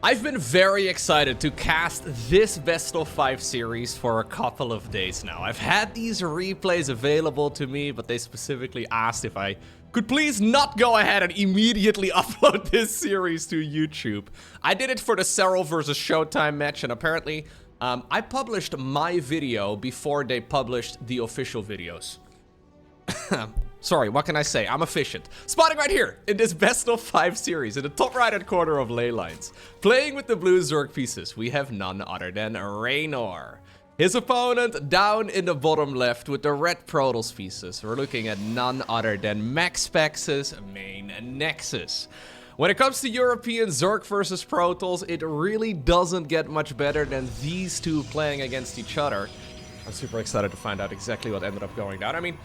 I've been very excited to cast this Best of 5 series for a couple of days now. I've had these replays available to me, but they specifically asked if I could please not go ahead and immediately upload this series to YouTube. I did it for the Serral versus Showtime match, and apparently I published my video before they published the official videos. Sorry, what can I say? I'm efficient. Spotting right here in this Best of 5 series in the top right-hand corner of ley lines. Playing with the blue Zerg pieces, we have none other than Reynor. His opponent down in the bottom left with the red Protoss pieces. We're looking at none other than MaxPax's main Nexus. When it comes to European Zerg versus Protoss, it really doesn't get much better than these two playing against each other. I'm super excited to find out exactly what ended up going down. I mean,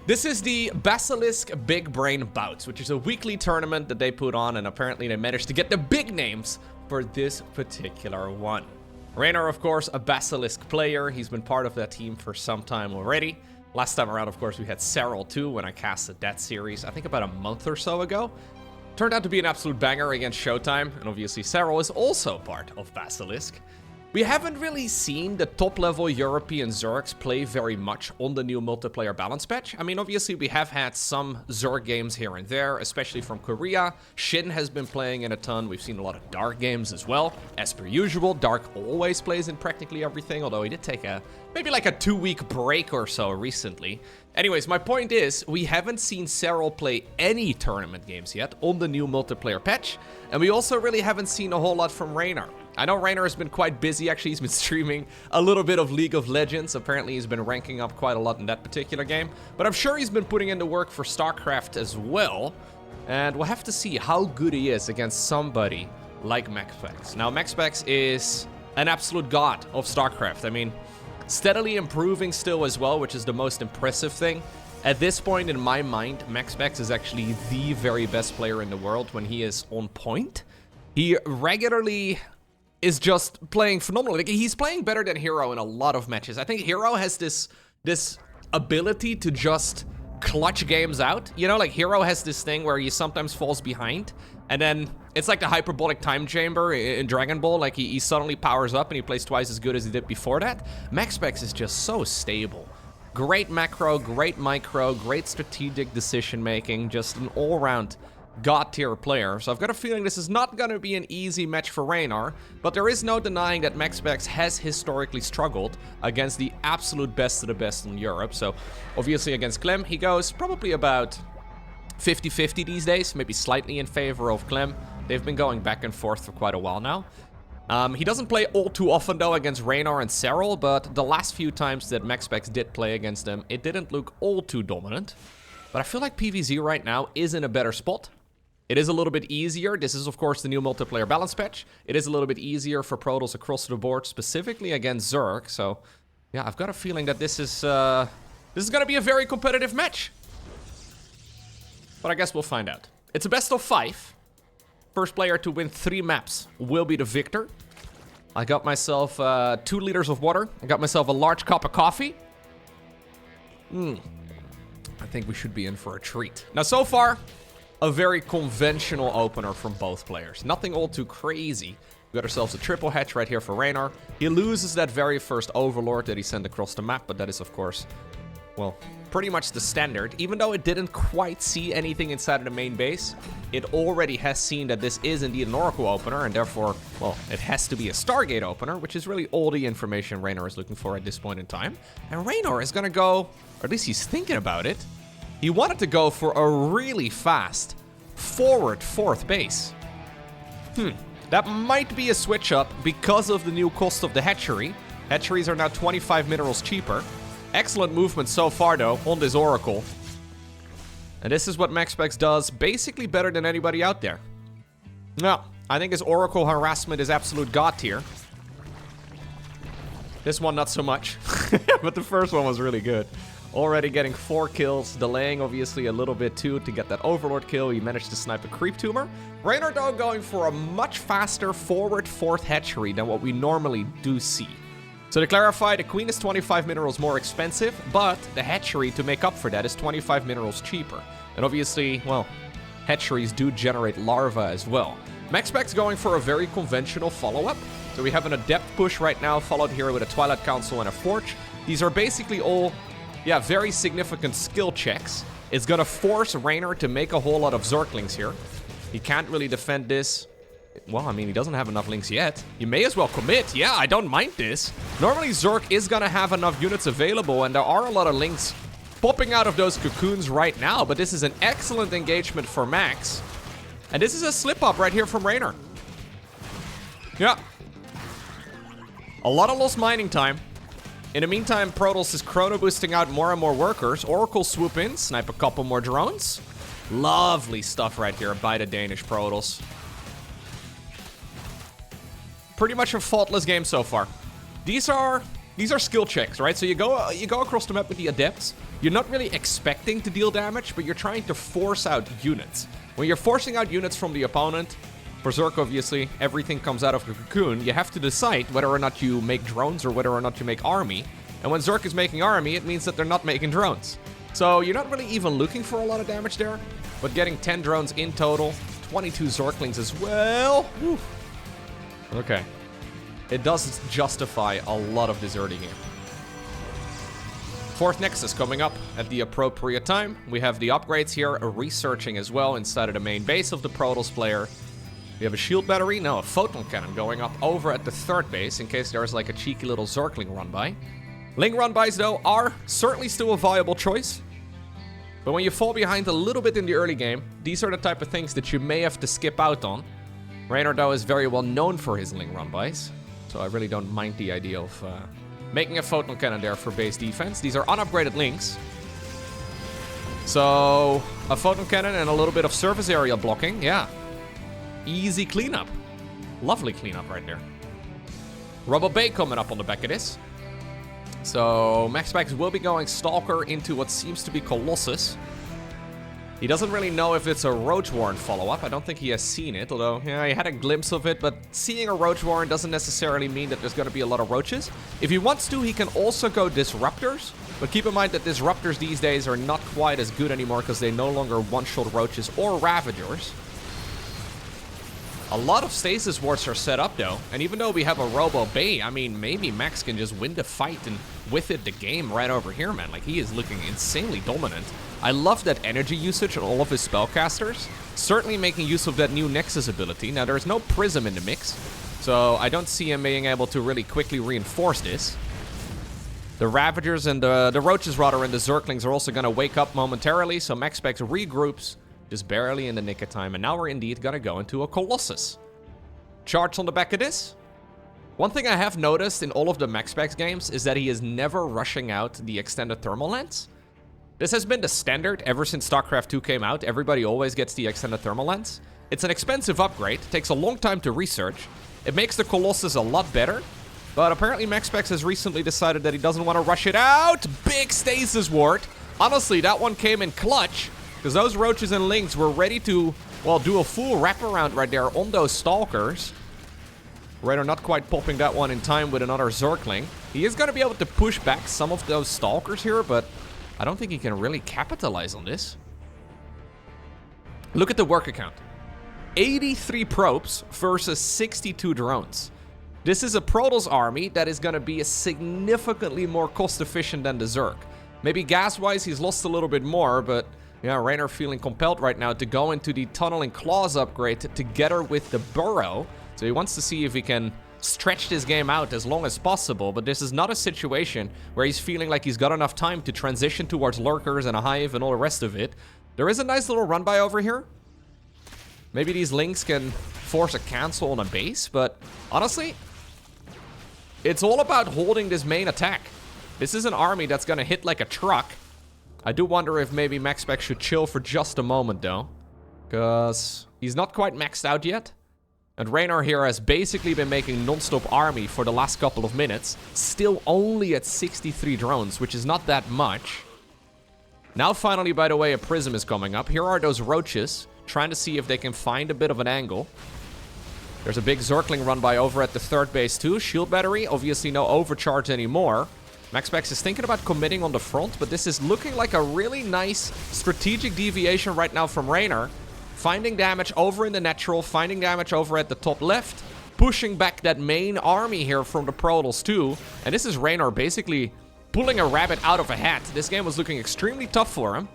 this is the Basilisk Big Brain Bouts, which is a weekly tournament that they put on, and apparently they managed to get the big names for this particular one. Reynor, of course, a Basilisk player. He's been part of that team for some time already. Last time around, of course, we had Serral too when I casted that series, I think about a month or so ago. Turned out to be an absolute banger against Showtime, and obviously Serral is also part of Basilisk. We haven't really seen the top-level European Zergs play very much on the new multiplayer balance patch. I mean, obviously, we have had some Zerg games here and there, especially from Korea. Shin has been playing in a ton. We've seen a lot of Dark games as well. As per usual, Dark always plays in practically everything, although he did take maybe like a 2-week break or so recently. Anyways, my point is, we haven't seen Serral play any tournament games yet on the new multiplayer patch, and we also really haven't seen a whole lot from Reynor. I know Reynor has been quite busy, actually. He's been streaming a little bit of League of Legends. Apparently, he's been ranking up quite a lot in that particular game. But I'm sure he's been putting in the work for StarCraft as well. And we'll have to see how good he is against somebody like MaxPax. Now, MaxPax is an absolute god of StarCraft. I mean, steadily improving still as well, which is the most impressive thing. At this point, in my mind, MaxPax is actually the very best player in the world when he is on point. He regularly is just playing phenomenal. Like, he's playing better than Hero in a lot of matches. I think Hero has this ability to just clutch games out. You know, like Hero has this thing where he sometimes falls behind, and then it's like the hyperbolic time chamber in Dragon Ball. Like, he suddenly powers up and he plays twice as good as he did before that. MaxPax is just so stable. Great macro, great micro, great strategic decision making, just an all-around god-tier player. So I've got a feeling this is not going to be an easy match for Reynor, but there is no denying that MaxPax has historically struggled against the absolute best of the best in Europe. So obviously against Clem, he goes probably about 50-50 these days, maybe slightly in favor of Clem. They've been going back and forth for quite a while now. He doesn't play all too often, though, against Reynor and Serral, but the last few times that MaxPax did play against them, it didn't look all too dominant. But I feel like PvZ right now is in a better spot. It is a little bit easier. This is, of course, the new multiplayer balance patch. It is a little bit easier for Protoss across the board, specifically against Zerg. So, yeah, I've got a feeling that this is going to be a very competitive match. But I guess we'll find out. It's a best of 5. First player to win 3 maps will be the victor. I got myself 2 liters of water. I got myself a large cup of coffee. I think we should be in for a treat. Now, so far, a very conventional opener from both players. Nothing all too crazy. We got ourselves a triple hatch right here for Reynor. He loses that very first Overlord that he sent across the map, but that is, of course, well, pretty much the standard. Even though it didn't quite see anything inside of the main base, it already has seen that this is indeed an Oracle opener, and therefore, well, it has to be a Stargate opener, which is really all the information Reynor is looking for at this point in time. And Reynor is gonna go, or at least he's thinking about it. He wanted to go for a really fast forward 4th base. That might be a switch up because of the new cost of the hatchery. Hatcheries are now 25 minerals cheaper. Excellent movement so far, though, on this Oracle. And this is what MaxPax does basically better than anybody out there. Now, I think his Oracle harassment is absolute god tier. This one, not so much. But the first one was really good. Already getting 4 kills, delaying obviously a little bit too to get that Overlord kill. He managed to snipe a Creep Tumor. Reynor, though, going for a much faster forward 4th hatchery than what we normally do see. So to clarify, the Queen is 25 minerals more expensive, but the hatchery to make up for that is 25 minerals cheaper. And obviously, well, hatcheries do generate larvae as well. MaxPax going for a very conventional follow-up. So we have an Adept push right now, followed here with a Twilight Council and a Forge. These are basically all, very significant skill checks. It's gonna force Reynor to make a whole lot of Zerglings here. He can't really defend this. Well, I mean, he doesn't have enough links yet. You may as well commit. Yeah, I don't mind this. Normally, Zerg is gonna have enough units available, and there are a lot of links popping out of those cocoons right now, but this is an excellent engagement for Max. And this is a slip-up right here from Reynor. Yeah. A lot of lost mining time. In the meantime, Protoss is chrono boosting out more and more workers. Oracle swoop in, snipe a couple more drones. Lovely stuff right here by the Danish Protoss. Pretty much a faultless game so far. These are skill checks, right? So you go across the map with the Adepts. You're not really expecting to deal damage, but you're trying to force out units. When you're forcing out units from the opponent, for Zerg, obviously, everything comes out of the cocoon. You have to decide whether or not you make drones or whether or not you make army. And when Zerg is making army, it means that they're not making drones. So you're not really even looking for a lot of damage there, but getting 10 drones in total, 22 Zerglings as well. Whew. Okay. It does justify a lot of this early game. Fourth Nexus coming up at the appropriate time. We have the upgrades here, researching as well inside of the main base of the Protoss player. We have a shield battery, no, a photon cannon going up over at the third base in case there's like a cheeky little Zergling run by. Ling run bys though are certainly still a viable choice. But when you fall behind a little bit in the early game, these are the type of things that you may have to skip out on. Reynor though is very well known for his Ling run bys, so I really don't mind the idea of making a photon cannon there for base defense. These are unupgraded links. So a photon cannon and a little bit of surface area blocking, yeah. Easy cleanup. Lovely cleanup right there. Rubble Bay coming up on the back of this. So MaxPax will be going Stalker into what seems to be Colossus. He doesn't really know if it's a Roach Warren follow-up. I don't think he has seen it, although he had a glimpse of it. But seeing a Roach Warren doesn't necessarily mean that there's going to be a lot of Roaches. If he wants to, he can also go Disruptors. But keep in mind that Disruptors these days are not quite as good anymore because they no longer one-shot Roaches or Ravagers. A lot of stasis wards are set up though, and even though we have a Robo Bay, I mean, maybe Max can just win the fight and with it the game right over here, man. Like, he is looking insanely dominant. I love that energy usage on all of his spellcasters. Certainly making use of that new Nexus ability. Now, there's no Prism in the mix, so I don't see him being able to really quickly reinforce this. The Ravagers and the Roaches, rather, and the Zerglings are also going to wake up momentarily, so MaxPax regroups. Just barely in the nick of time, and now we're indeed gonna go into a Colossus. Charge on the back of this. One thing I have noticed in all of the MaxPax games is that he is never rushing out the extended thermal lens. This has been the standard ever since StarCraft 2 came out. Everybody always gets the extended thermal lens. It's an expensive upgrade, takes a long time to research. It makes the Colossus a lot better, but apparently MaxPax has recently decided that he doesn't want to rush it out. Big stasis ward. Honestly, that one came in clutch. Because those Roaches and Lings were ready to, well, do a full wraparound right there on those Stalkers. Reynor not quite popping that one in time with another Zergling. He is going to be able to push back some of those Stalkers here, but I don't think he can really capitalize on this. Look at the work account. 83 probes versus 62 drones. This is a Protoss army that is going to be significantly more cost efficient than the Zerg. Maybe gas-wise he's lost a little bit more, but yeah, Reynor feeling compelled right now to go into the Tunneling Claws upgrade together with the Burrow. So he wants to see if he can stretch this game out as long as possible, but this is not a situation where he's feeling like he's got enough time to transition towards Lurkers and a Hive and all the rest of it. There is a nice little run by over here. Maybe these Links can force a cancel on a base, but honestly, it's all about holding this main attack. This is an army that's gonna hit like a truck. I do wonder if maybe MaxPax should chill for just a moment though, because he's not quite maxed out yet. And Reynor here has basically been making non-stop army for the last couple of minutes, still only at 63 drones, which is not that much. Now finally, by the way, a Prism is coming up. Here are those Roaches, trying to see if they can find a bit of an angle. There's a big Zergling run by over at the third base too. Shield battery, obviously no overcharge anymore. MaxPax is thinking about committing on the front, but this is looking like a really nice strategic deviation right now from Reynor. finding damage over in the natural, finding damage over at the top left, pushing back that main army here from the Protoss too. And this is Reynor basically pulling a rabbit out of a hat. This game was looking extremely tough for him.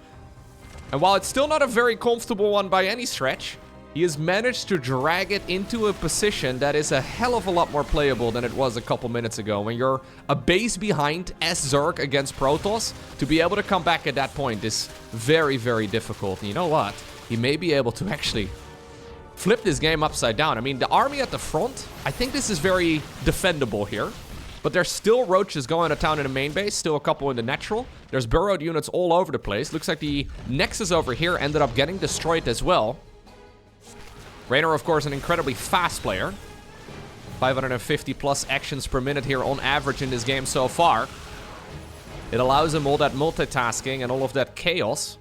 And while it's still not a very comfortable one by any stretch, he has managed to drag it into a position that is a hell of a lot more playable than it was a couple minutes ago. When you're a base behind as Zerg against Protoss, to be able to come back at that point is very, very difficult. And you know what? He may be able to actually flip this game upside down. I mean, the army at the front, I think this is very defendable here. But there's still roaches going to town in the main base, still a couple in the natural. There's burrowed units all over the place. Looks like the Nexus over here ended up getting destroyed as well. Reynor, of course, an incredibly fast player. 550 plus actions per minute here on average in this game so far. It allows him all that multitasking and all of that chaos.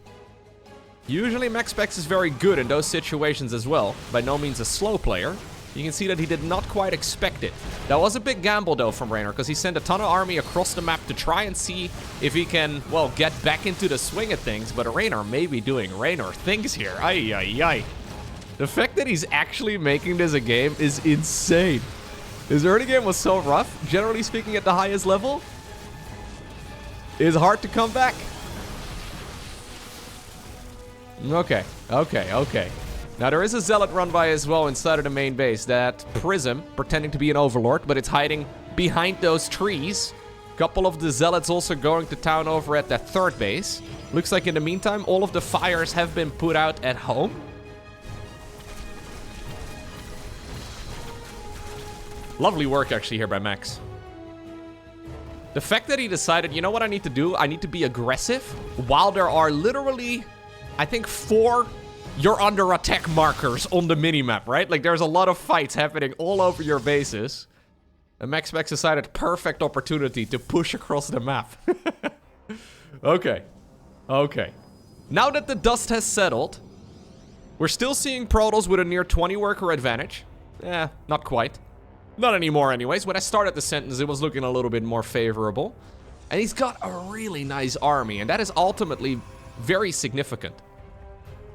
Usually MaxPax is very good in those situations as well. By no means a slow player. You can see that he did not quite expect it. That was a big gamble, though, from Reynor, because he sent a ton of army across the map to try and see if he can, well, get back into the swing of things. But Reynor may be doing Reynor things here. Ay, ay, ay. The fact that he's actually making this a game is insane. His early game was so rough, generally speaking at the highest level. It's hard to come back. Okay, okay, okay. Now, there is a Zealot run by as well inside of the main base. That Prism, pretending to be an Overlord, but it's hiding behind those trees. A couple of the Zealots also going to town over at that third base. Looks like in the meantime, all of the fires have been put out at home. Lovely work, actually, here by Max. The fact that he decided, you know what I need to do? I need to be aggressive while there are literally, I think, 4... you're under attack markers on the minimap, right? Like, there's a lot of fights happening all over your bases. And MaxPax decided perfect opportunity to push across the map. Okay. Okay. Now that the dust has settled, we're still seeing Protoss with a near 20 worker advantage. Eh, not quite. Not anymore anyways. When I started the sentence, it was looking a little bit more favorable. And he's got a really nice army, and that is ultimately very significant.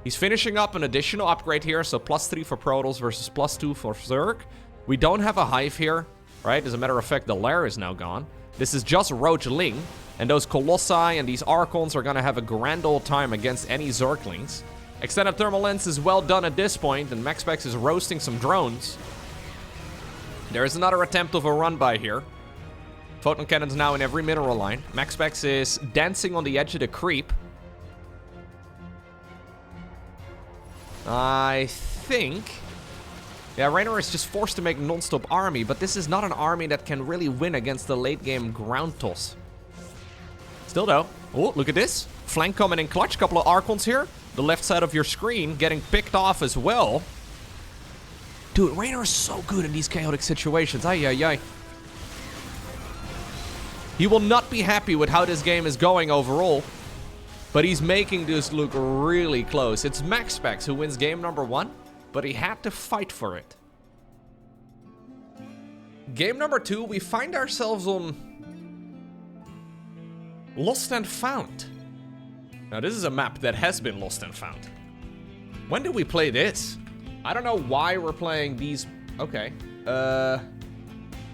He's finishing up an additional upgrade here, so +3 for Protoss versus +2 for Zerg. We don't have a hive here, right? As a matter of fact, the lair is now gone. This is just Roach Ling, and those Colossi and these Archons are gonna have a grand old time against any Zerglings. Extended Thermal Lens is well done at this point, and MaxPax is roasting some drones. There is another attempt of a run-by here. Photon Cannons now in every mineral line. MaxPax is dancing on the edge of the creep. I think... yeah, Reynor is just forced to make non-stop army, but this is not an army that can really win against the late-game ground toss. Still, though. Oh, look at this. Flank coming in clutch. Couple of Archons here. The left side of your screen getting picked off as well. Dude, Reynor is so good in these chaotic situations. Ay, ay, ay. He will not be happy with how this game is going overall. But he's making this look really close. It's MaxPax who wins game number 1, but he had to fight for it. Game number 2, we find ourselves on Lost and Found. Now, this is a map that has been lost and found. When did we play this? I don't know why we're playing these... okay.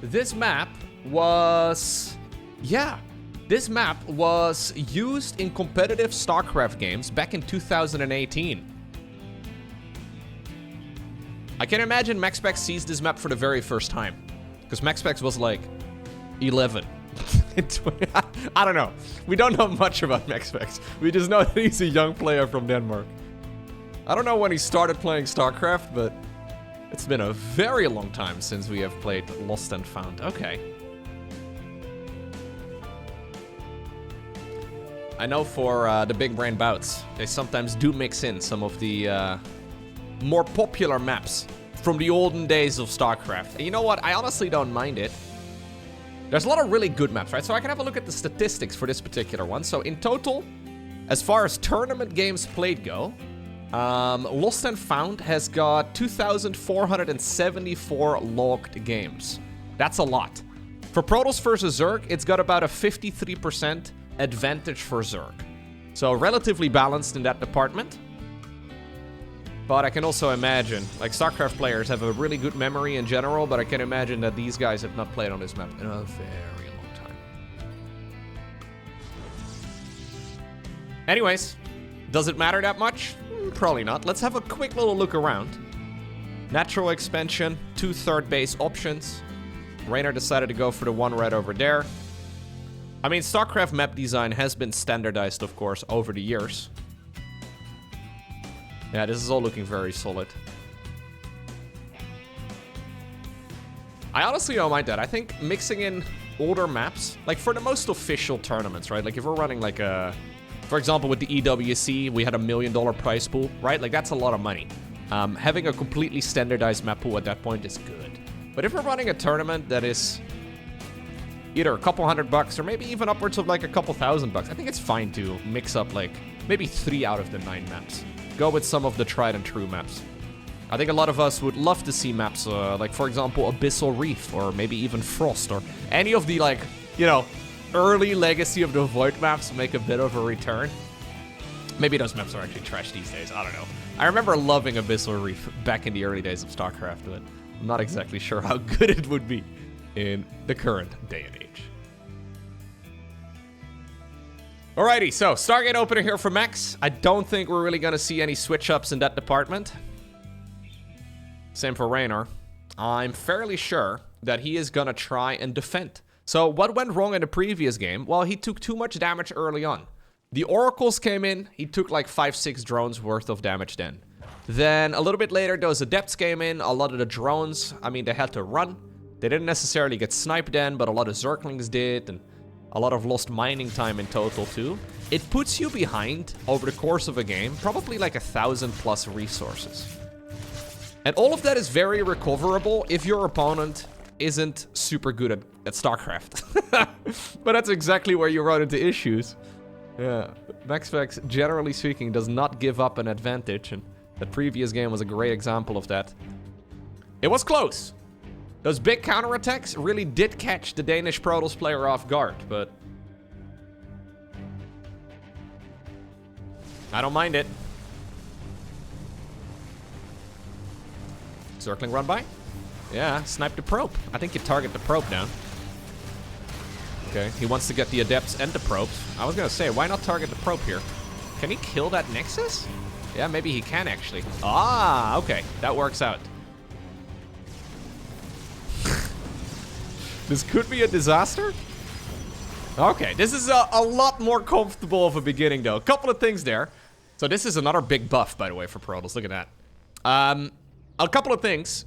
This map was... yeah. This map was used in competitive StarCraft games back in 2018. I can imagine MaxPax sees this map for the very first time. Because MaxPax was like 11. I don't know. We don't know much about MaxPax. We just know that he's a young player from Denmark. I don't know when he started playing StarCraft, but it's been a very long time since we have played Lost and Found. Okay. I know for the big brain bouts, they sometimes do mix in some of the more popular maps from the olden days of StarCraft. And you know what? I honestly don't mind it. There's a lot of really good maps, right? So I can have a look at the statistics for this particular one. So in total, as far as tournament games played go, Lost and Found has got 2,474 logged games. That's a lot. For Protoss versus Zerg, it's got about a 53% advantage for Zerg. So relatively balanced in that department. But I can also imagine, like, StarCraft players have a really good memory in general, but I can imagine that these guys have not played on this map in a very long time. Anyways, does it matter that much? Probably not. Let's have a quick little look around. Natural expansion, 2 third base options. Reynor decided to go for the 1 red over there. I mean, StarCraft map design has been standardized, of course, over the years. Yeah, this is all looking very solid. I honestly don't mind that. I think mixing in older maps, like for the most official tournaments, right? Like if we're running like a, for example, with the EWC, we had $1 million prize pool, right? Like that's a lot of money. Having a completely standardized map pool at that point is good. But if we're running a tournament that is either a couple $100 or maybe even upwards of like a couple $1,000, I think it's fine to mix up like maybe 3 out of the 9 maps. Go with some of the tried and true maps. I think a lot of us would love to see maps like, for example, Abyssal Reef or maybe even Frost or any of the, like, you know, early Legacy of the Void maps make a bit of a return. Maybe those maps are actually trash these days. I don't know. I remember loving Abyssal Reef back in the early days of StarCraft, but I'm not exactly sure how good it would be in the current day and age. Alrighty, so Stargate opener here for Max. I don't think we're really going to see any switch-ups in that department. Same for Reynor. I'm fairly sure that he is going to try and defend. So what went wrong in the previous game? Well, he took too much damage early on. The Oracles came in. He took like 5-6 drones worth of damage then. Then a little bit later, those Adepts came in. A lot of the drones, I mean, they had to run. They didn't necessarily get sniped then, but a lot of Zerglings did. And a lot of lost mining time in total too. It puts you behind, over the course of a game, probably like 1,000+ resources. And all of that is very recoverable if your opponent isn't super good at StarCraft. But that's exactly where you run into issues. Yeah, MaxPax, generally speaking, does not give up an advantage, and the previous game was a great example of that. It was close. Those big counterattacks really did catch the Danish Protoss player off guard, but I don't mind it. Circling run by? Yeah, snipe the probe. I think you target the probe down. Okay, he wants to get the Adepts and the probes. I was gonna say, why not target the probe here? Can he kill that Nexus? Yeah, maybe he can actually. Ah, okay, that works out. This could be a disaster. Okay, this is a lot more comfortable of a beginning, though. A couple of things there. So this is another big buff, by the way, for Protoss. Look at that. A couple of things.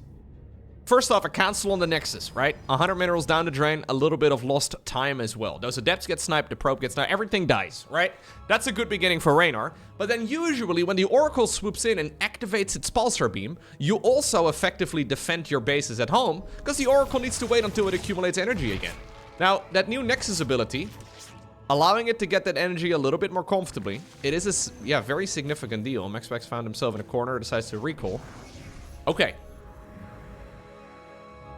First off, a cancel on the Nexus, right? 100 minerals down the drain, a little bit of lost time as well. Those Adepts get sniped, the probe gets sniped, everything dies, right? That's a good beginning for Reynor. But then usually when the Oracle swoops in and activates its Pulsar Beam, you also effectively defend your bases at home, because the Oracle needs to wait until it accumulates energy again. Now, that new Nexus ability, allowing it to get that energy a little bit more comfortably, it is a, very significant deal. MaxPax found himself in a corner, decides to recall. Okay.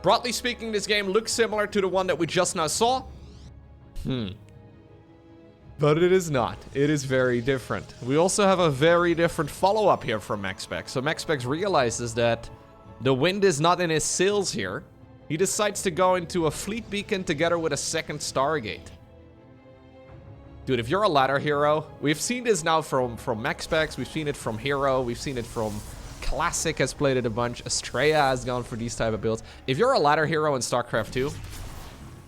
Broadly speaking, this game looks similar to the one that we just now saw. But it is not. It is very different. We also have a very different follow-up here from MaxPax. So MaxPax realizes that the wind is not in his sails here. He decides to go into a fleet beacon together with a second Stargate. Dude, if you're a ladder hero, we've seen this now from MaxPax, we've seen it from Hero, we've seen it from Classic has played it a bunch. Estrella has gone for these type of builds. If you're a ladder hero in StarCraft 2,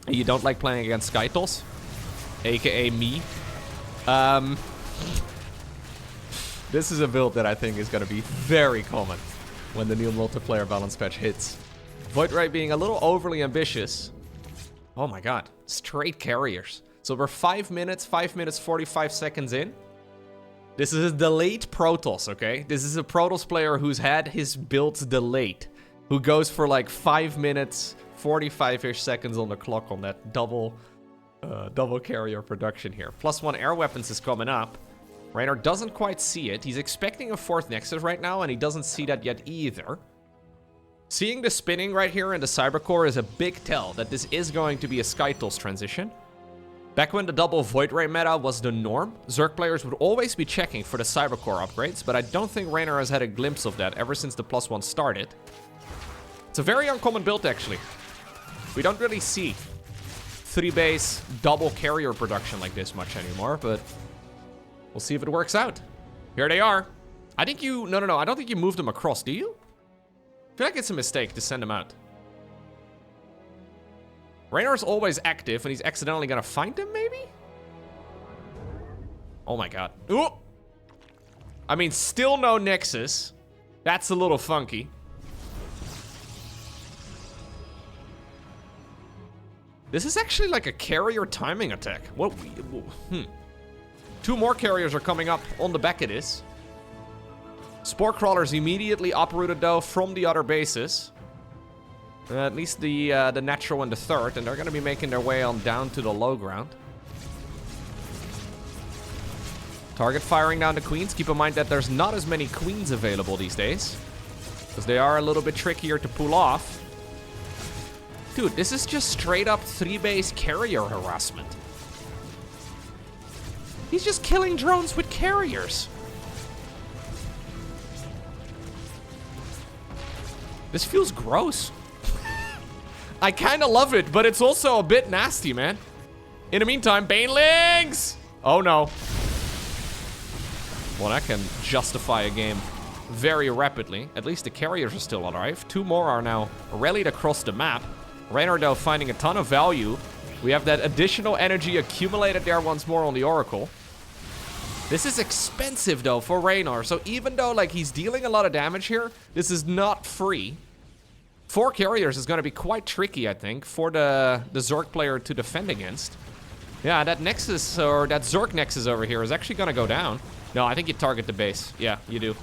and you don't like playing against Skytles, aka me, this is a build that I think is going to be very common when the new multiplayer balance patch hits. Void Ray being a little overly ambitious. Oh my god, straight carriers. So we're 5 minutes 45 seconds in. This is a delayed Protoss, okay? This is a Protoss player who's had his builds delayed, who goes for like 5 minutes, 45-ish seconds on the clock on that double carrier production here. +1 air weapons is coming up. Reynor doesn't quite see it. He's expecting a 4th Nexus right now, and he doesn't see that yet either. Seeing the spinning right here in the Cybercore is a big tell that this is going to be a Skytles transition. Back when the double Void Ray meta was the norm, Zerg players would always be checking for the Cybercore upgrades, but I don't think Reynor has had a glimpse of that ever since the +1 started. It's a very uncommon build, actually. We don't really see 3-base double carrier production like this much anymore, but we'll see if it works out. Here they are. I think you... No. I don't think you moved them across, do you? I feel like it's a mistake to send them out. Reynor's always active, and he's accidentally gonna find them, maybe? Oh my god. Ooh! I mean, still no Nexus. That's a little funky. This is actually like a carrier timing attack. What? Two more carriers are coming up on the back of this. Spore Crawlers immediately uprooted, though, from the other bases. At least the natural and the third, and they're going to be making their way on down to the low ground. Target firing down the queens. Keep in mind that there's not as many queens available these days, because they are a little bit trickier to pull off. Dude, this is just straight up 3-base carrier harassment. He's just killing drones with carriers. This feels gross. I kind of love it, but it's also a bit nasty, man. In the meantime, Banelings! Oh, no. Well, that can justify a game very rapidly. At least the carriers are still alive. Two more are now rallied across the map. Reynor, though, finding a ton of value. We have that additional energy accumulated there once more on the Oracle. This is expensive, though, for Reynor. So even though, like, he's dealing a lot of damage here, this is not free. 4 carriers is going to be quite tricky, I think, for the Zerg player to defend against. Yeah, that Nexus, or that Zerg Nexus over here is actually going to go down. No, I think you target the base. Yeah, you do.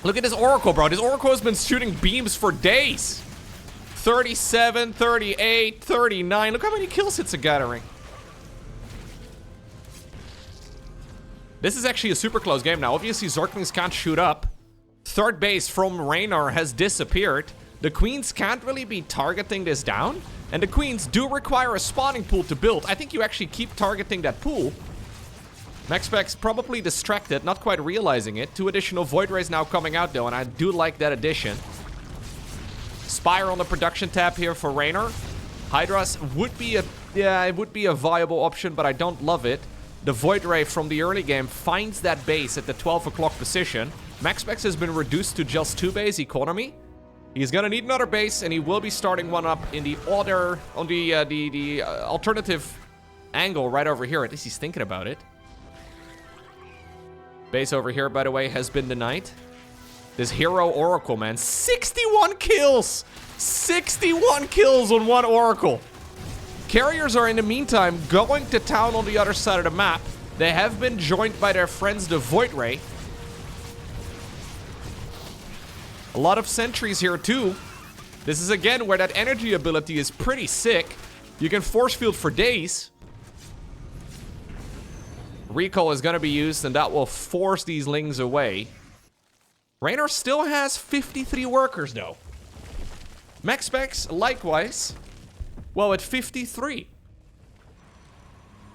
Look at this Oracle, bro. This Oracle has been shooting beams for days. 37, 38, 39. Look how many kills it's gathering. This is actually a super close game now. Obviously, Zerglings can't shoot up. Third base from Reynor has disappeared. The queens can't really be targeting this down. And the queens do require a spawning pool to build. I think you actually keep targeting that pool. MaxPax probably distracted, not quite realizing it. 2 additional Void Rays now coming out, though, and I do like that addition. Spire on the production tab here for Reynor. Hydras would be a viable option, but I don't love it. The Void Ray from the early game finds that base at the 12 o'clock position. MaxPax has been reduced to just 2-base economy. He's gonna need another base, and he will be starting one up in the other, on the alternative angle right over here. At least he's thinking about it. Base over here, by the way, has been denied. This hero Oracle, man, 61 kills! 61 kills on one Oracle. Carriers are, in the meantime, going to town on the other side of the map. They have been joined by their friends, the Void Ray. A lot of sentries here, too. This is, again, where that energy ability is pretty sick. You can force field for days. Recall is going to be used, and that will force these lings away. Reynor still has 53 workers, though. MaxPax, likewise, well, at 53.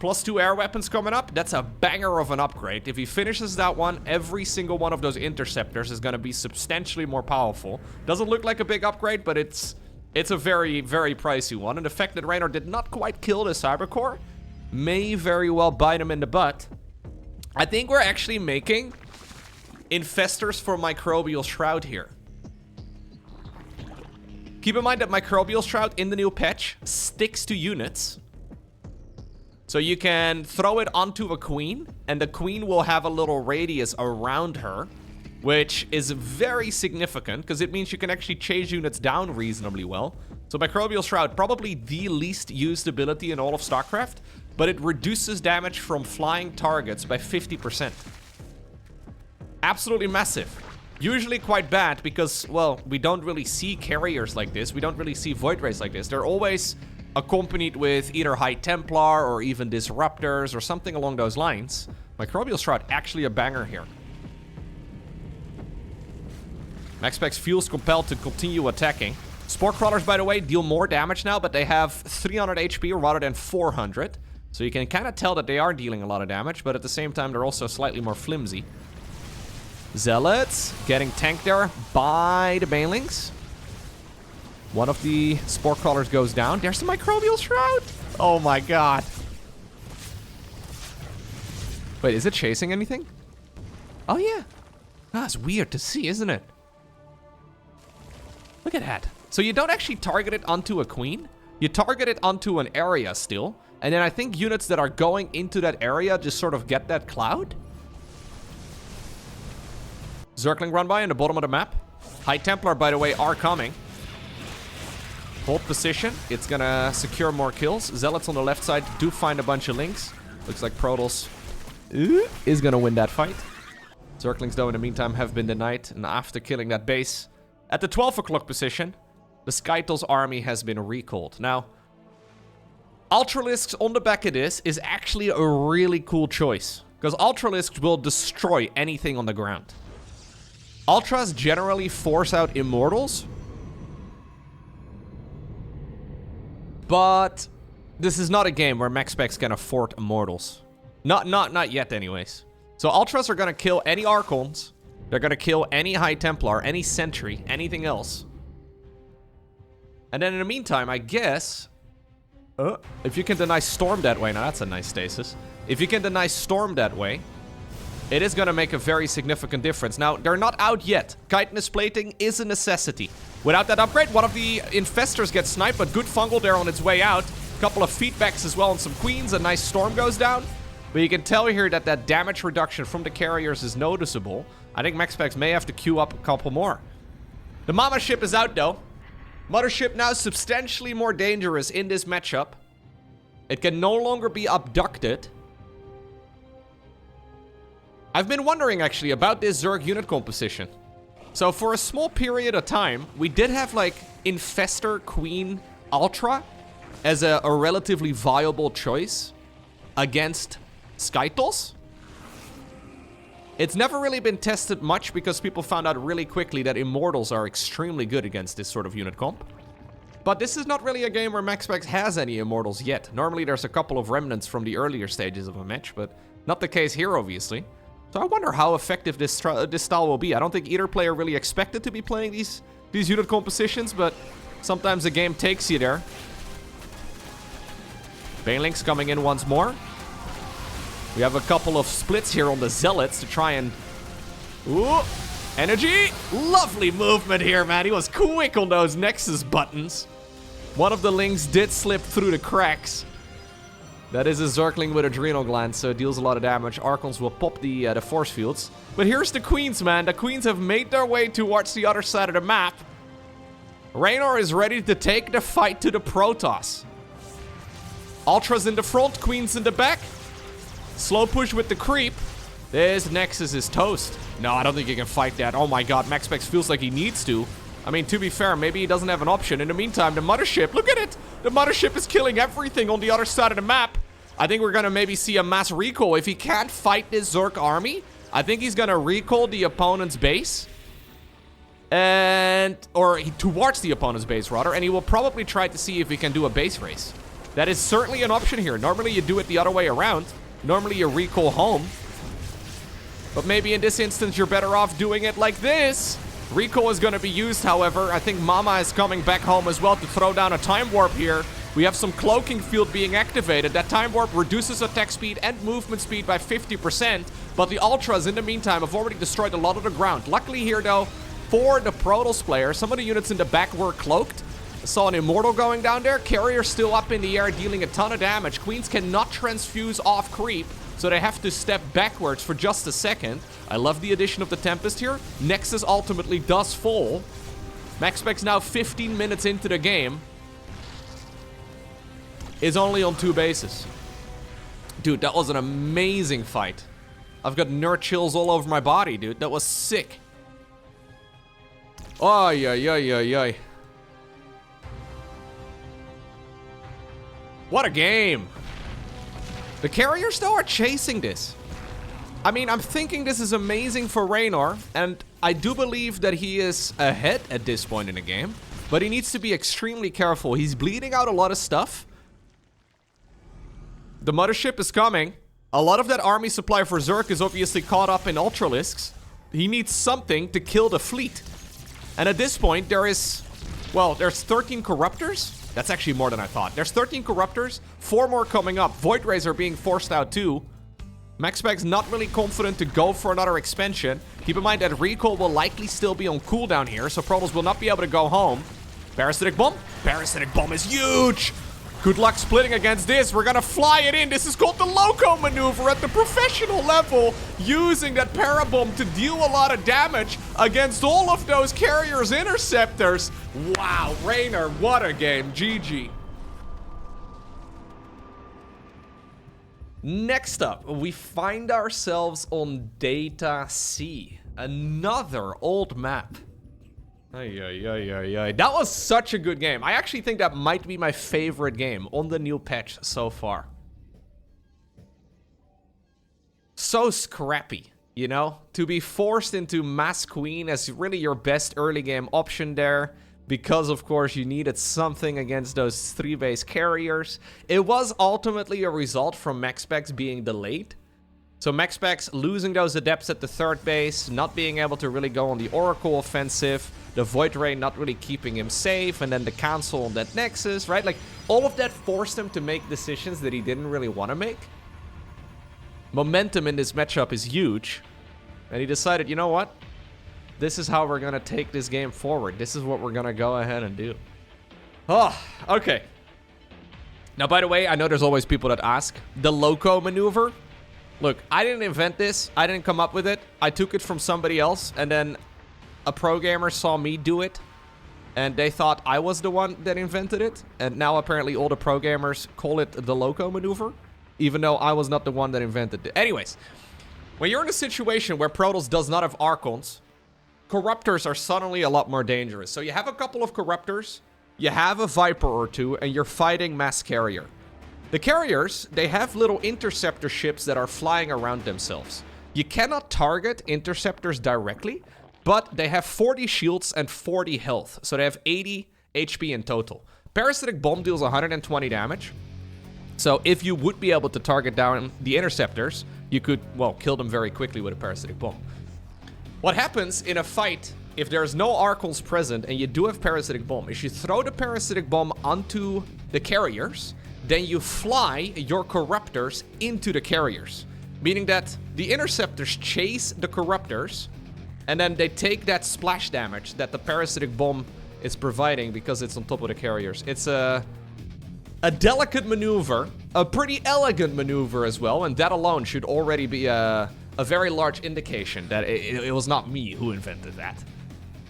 +2 air weapons coming up. That's a banger of an upgrade. If he finishes that one, every single one of those interceptors is going to be substantially more powerful. Doesn't look like a big upgrade, but it's a very, very pricey one. And the fact that Reynor did not quite kill the Cybercore may very well bite him in the butt. I think we're actually making infestors for Microbial Shroud here. Keep in mind that Microbial Shroud in the new patch sticks to units. So you can throw it onto a queen, and the queen will have a little radius around her, which is very significant, because it means you can actually chase units down reasonably well. So Microbial Shroud, probably the least used ability in all of StarCraft, but it reduces damage from flying targets by 50%. Absolutely massive. Usually quite bad, because, well, we don't really see carriers like this. We don't really see Void Rays like this. They're always accompanied with either High Templar or even Disruptors or something along those lines. Microbial Shroud, actually a banger here. MaxPax feels compelled to continue attacking. Spore Crawlers, by the way, deal more damage now, but they have 300 HP rather than 400. So you can kind of tell that they are dealing a lot of damage, but at the same time, they're also slightly more flimsy. Zealots getting tanked there by the Banelings. One of the Spore Crawlers goes down. There's the Microbial Shroud. Oh my god. Wait, is it chasing anything? Oh yeah. That's weird to see, isn't it? Look at that. So you don't actually target it onto a queen. You target it onto an area still. And then I think units that are going into that area just sort of get that cloud. Zergling run by in the bottom of the map. High Templar, by the way, are coming. Hold position. It's gonna secure more kills. Zealots on the left side do find a bunch of links. Looks like Protoss is gonna win that fight. Zerglings, though, in the meantime, have been denied. And after killing that base, at the 12 o'clock position, the Skytle's army has been recalled. Now, Ultralisks on the back of this is actually a really cool choice. Because Ultralisks will destroy anything on the ground. Ultras generally force out Immortals. But this is not a game where MaxPax can afford Immortals. Not yet anyways. So Ultras are going to kill any Archons. They're going to kill any High Templar, any Sentry, anything else. And then in the meantime, I guess... if you can deny Storm that way... Now that's a nice stasis. If you can deny Storm that way... it is going to make a very significant difference. Now, they're not out yet. Chitinous plating is a necessity. Without that upgrade, one of the Infestors gets sniped, but good fungal there on its way out. A couple of feedbacks as well on some Queens. A nice Storm goes down. But you can tell here that that damage reduction from the carriers is noticeable. I think MaxPax may have to queue up a couple more. The Mama ship is out, though. Mothership now substantially more dangerous in this matchup. It can no longer be abducted. I've been wondering, actually, about this Zerg unit composition. So, for a small period of time, we did have, like, Infestor Queen Ultra as a relatively viable choice against Skytles. It's never really been tested much because people found out really quickly that Immortals are extremely good against this sort of unit comp. But this is not really a game where MaxPax has any Immortals yet. Normally, there's a couple of remnants from the earlier stages of a match, but not the case here, obviously. So I wonder how effective this style will be. I don't think either player really expected to be playing these unit compositions, but sometimes the game takes you there. Banelings coming in once more. We have a couple of splits here on the Zealots to try and... Ooh! Energy! Lovely movement here, man. He was quick on those Nexus buttons. One of the links did slip through the cracks. That is a Zergling with Adrenal Gland, so it deals a lot of damage. Archons will pop the force fields. But here's the Queens, man. The Queens have made their way towards the other side of the map. Reynor is ready to take the fight to the Protoss. Ultras in the front, Queens in the back. Slow push with the creep. This Nexus is toast. No, I don't think he can fight that. Oh my god, MaxPax feels like he needs to. I mean, to be fair, maybe he doesn't have an option. In the meantime, the Mothership, look at it! The Mothership is killing everything on the other side of the map. I think we're gonna maybe see a mass recall. If he can't fight this Zerg army, I think he's gonna recall the opponent's base. Towards the opponent's base, rather. And he will probably try to see if he can do a base race. That is certainly an option here. Normally, you do it the other way around. Normally, you recall home. But maybe in this instance, you're better off doing it like this. Recall is going to be used, however. I think Mama is coming back home as well to throw down a Time Warp here. We have some Cloaking Field being activated. That Time Warp reduces attack speed and movement speed by 50%. But the Ultras, in the meantime, have already destroyed a lot of the ground. Luckily here, though, for the Protoss player, some of the units in the back were cloaked. I saw an Immortal going down there. Carrier still up in the air, dealing a ton of damage. Queens cannot transfuse off creep, so they have to step backwards for just a second. I love the addition of the Tempest here. Nexus ultimately does fall. MaxPax now 15 minutes into the game is only on 2 bases. Dude, that was an amazing fight. I've got nerd chills all over my body, dude. That was sick. Ay, ay, ay, ay, ay. What a game. The carriers, though, are chasing this. I mean, I'm thinking this is amazing for Reynor, and I do believe that he is ahead at this point in the game. but he needs to be extremely careful. He's bleeding out a lot of stuff. The mothership is coming. A lot of that army supply for Zerg is obviously caught up in Ultralisks. He needs something to kill the fleet. And at this point, there's 13 Corruptors. That's actually more than I thought. There's 13 Corruptors, 4 more coming up. Void Rays are being forced out too. MaxPax not really confident to go for another expansion. Keep in mind that Recall will likely still be on cooldown here, so Protoss will not be able to go home. Parasitic Bomb. Parasitic Bomb is huge! Good luck splitting against this. We're gonna fly it in. This is called the Loko maneuver at the professional level, using that Parabomb to deal a lot of damage against all of those carriers' interceptors. Wow, Reynor, what a game. GG. Next up, we find ourselves on Data C. Another old map. That was such a good game. I actually think that might be my favorite game on the new patch so far. So scrappy, you know? To be forced into Mass Queen as really your best early game option there. Because, of course, you needed something against those 3 base carriers. It was ultimately a result from MaxPax being delayed. So MaxPax losing those adepts at the 3rd base, not being able to really go on the Oracle offensive, the Void Ray not really keeping him safe, and then the cancel on that Nexus, right? Like, all of that forced him to make decisions that he didn't really want to make. Momentum in this matchup is huge. And he decided, you know what? This is how we're going to take this game forward. This is what we're going to go ahead and do. Oh, okay. Now, by the way, I know there's always people that ask. The Loko maneuver. Look, I didn't invent this. I didn't come up with it. I took it from somebody else, and then a pro gamer saw me do it, and they thought I was the one that invented it. And now apparently all the pro gamers call it the Loko maneuver, even though I was not the one that invented it. Anyways, when you're in a situation where Protoss does not have Archons, Corruptors are suddenly a lot more dangerous. So you have a couple of Corruptors, you have a Viper or 2, and you're fighting Mass Carrier. The carriers, they have little interceptor ships that are flying around themselves. You cannot target interceptors directly, but they have 40 shields and 40 health. So they have 80 HP in total. Parasitic Bomb deals 120 damage. So if you would be able to target down the interceptors, you could, well, kill them very quickly with a Parasitic Bomb. What happens in a fight, if there's no Archons present and you do have Parasitic Bomb, is you throw the Parasitic Bomb onto the carriers, then you fly your Corruptors into the carriers. Meaning that the Interceptors chase the Corruptors, and then they take that splash damage that the Parasitic Bomb is providing because it's on top of the carriers. It's a delicate maneuver, a pretty elegant maneuver as well, and that alone should already be a very large indication that it was not me who invented that.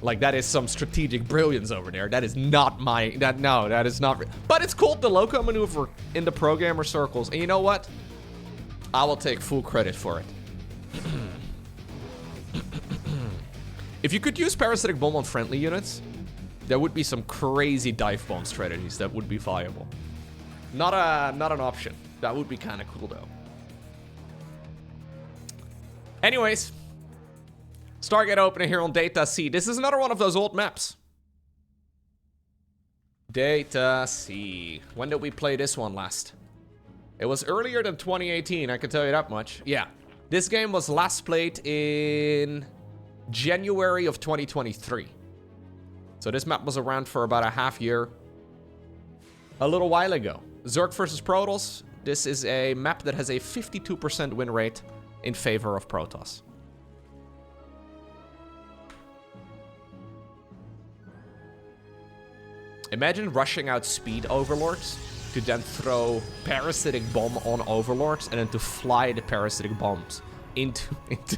Like, that is some strategic brilliance over there. That is not my... that is not... But it's called the Loko maneuver in the pro gamer circles. And you know what? I will take full credit for it. If you could use Parasitic Bomb on friendly units, there would be some crazy dive bomb strategies that would be viable. Not an option. That would be kind of cool, though. Anyways... Stargate opener here on Data C. This is another one of those old maps. Data C. When did we play this one last? It was earlier than 2018, I can tell you that much. Yeah. This game was last played in January of 2023. So this map was around for about a half year. A little while ago. Zerg versus Protoss. This is a map that has a 52% win rate in favor of Protoss. Imagine rushing out speed overlords to then throw parasitic bomb on overlords and then to fly the parasitic bombs into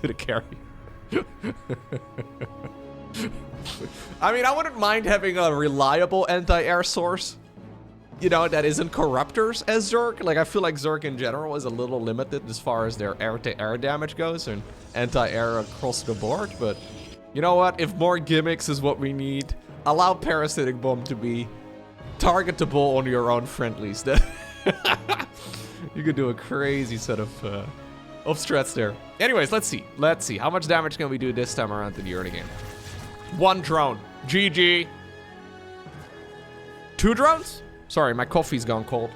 the carrier. I mean, I wouldn't mind having a reliable anti-air source, you know, that isn't Corruptors as Zerg. Like, I feel like Zerg in general is a little limited as far as their air-to-air damage goes and anti-air across the board. But you know what? If more gimmicks is what we need, allow Parasitic Bomb to be targetable on your own friendlies. You could do a crazy set of strats there. Anyways, let's see. Let's see. How much damage can we do this time around in the early game? One drone. GG. 2 drones? Sorry, my coffee's gone cold.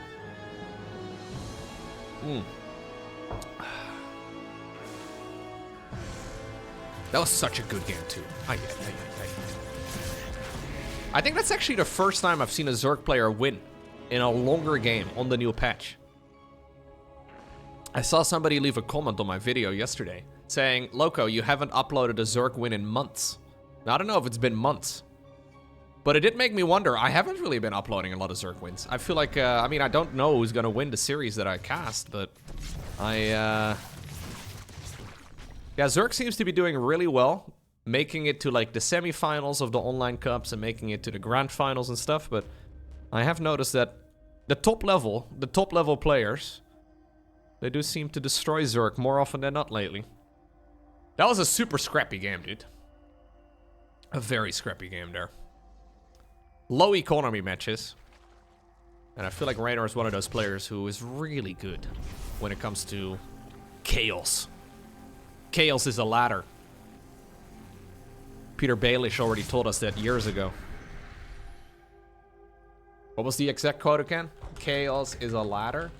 That was such a good game, too. I think that's actually the first time I've seen a Zerg player win in a longer game on the new patch. I saw somebody leave a comment on my video yesterday saying, Lowko, you haven't uploaded a Zerg win in months. Now, I don't know if it's been months, but it did make me wonder. I haven't really been uploading a lot of Zerg wins. I feel like, I mean, I don't know who's going to win the series that I cast, but yeah, Zerg seems to be doing really well, making it to like the semifinals of the online cups and making it to the grand finals and stuff, but I have noticed that the top level players, they do seem to destroy Zerg more often than not lately. That was a super scrappy game, dude. A very scrappy game there. Low economy matches. And I feel like Reynor is one of those players who is really good when it comes to chaos. Chaos is a ladder. Peter Baelish already told us that years ago. What was the exact quote again? Chaos is a ladder?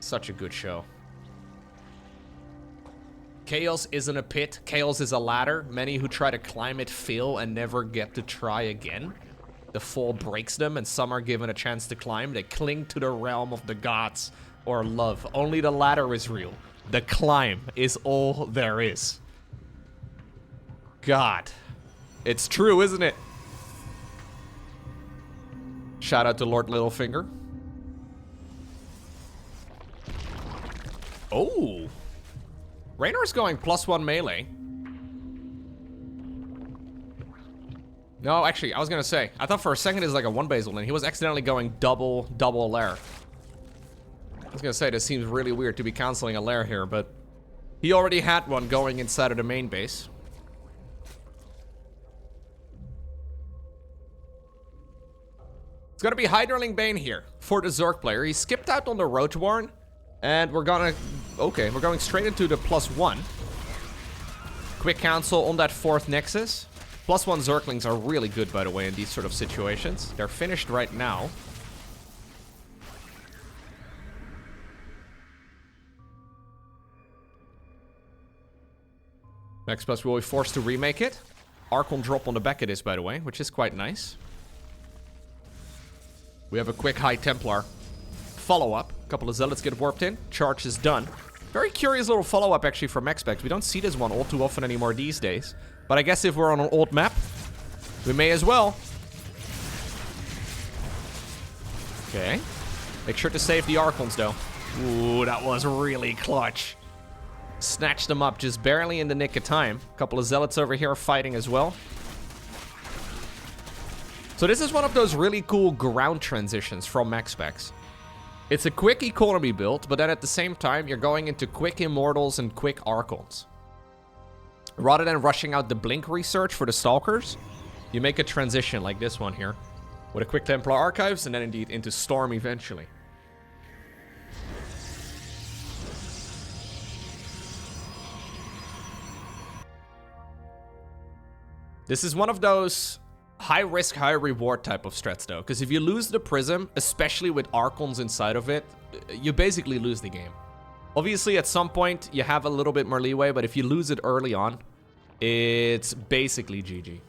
Such a good show. Chaos isn't a pit. Chaos is a ladder. Many who try to climb it fail and never get to try again. The fall breaks them and some are given a chance to climb. They cling to the realm of the gods or love. Only the ladder is real. The climb is all there is. God. It's true, isn't it? Shout out to Lord Littlefinger. Oh. Reynor's going +1 melee. No, actually, I was gonna say, I thought for a second it was like a 1 basal, and he was accidentally going double lair. I was gonna say, this seems really weird to be canceling a lair here, but he already had one going inside of the main base. It's gonna be Hydraling Bane here for the Zerg player. He skipped out on the Roachborn, and we're gonna... Okay, we're going straight into the +1. Quick cancel on that 4th Nexus. +1 Zerglings are really good, by the way, in these sort of situations. They're finished right now. MaxPax will be forced to remake it. Archon drop on the back it is, by the way, which is quite nice. We have a quick High Templar follow-up. A couple of Zealots get warped in. Charge is done. Very curious little follow-up, actually, for MaxPax. We don't see this one all too often anymore these days. But I guess if we're on an old map, we may as well. Okay. Make sure to save the Archons, though. Ooh, that was really clutch. Snatched them up just barely in the nick of time. A couple of Zealots over here fighting as well. So this is one of those really cool ground transitions from MaxPax. It's a quick economy build, but then at the same time, you're going into quick Immortals and quick Archons. Rather than rushing out the Blink research for the Stalkers, you make a transition like this one here. With a quick Templar Archives, and then indeed into Storm eventually. This is one of those high risk, high reward type of strats though. Because if you lose the Prism, especially with Archons inside of it, you basically lose the game. Obviously, at some point, you have a little bit more leeway, but if you lose it early on, it's basically GG.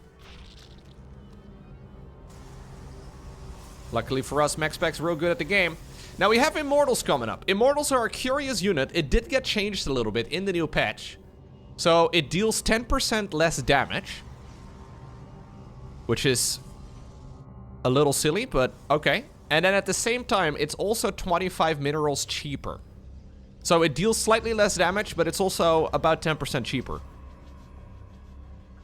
Luckily for us, MaxPax's real good at the game. Now, we have Immortals coming up. Immortals are a curious unit. It did get changed a little bit in the new patch. So, it deals 10% less damage. Which is a little silly, but okay. And then at the same time, it's also 25 minerals cheaper. So it deals slightly less damage, but it's also about 10% cheaper.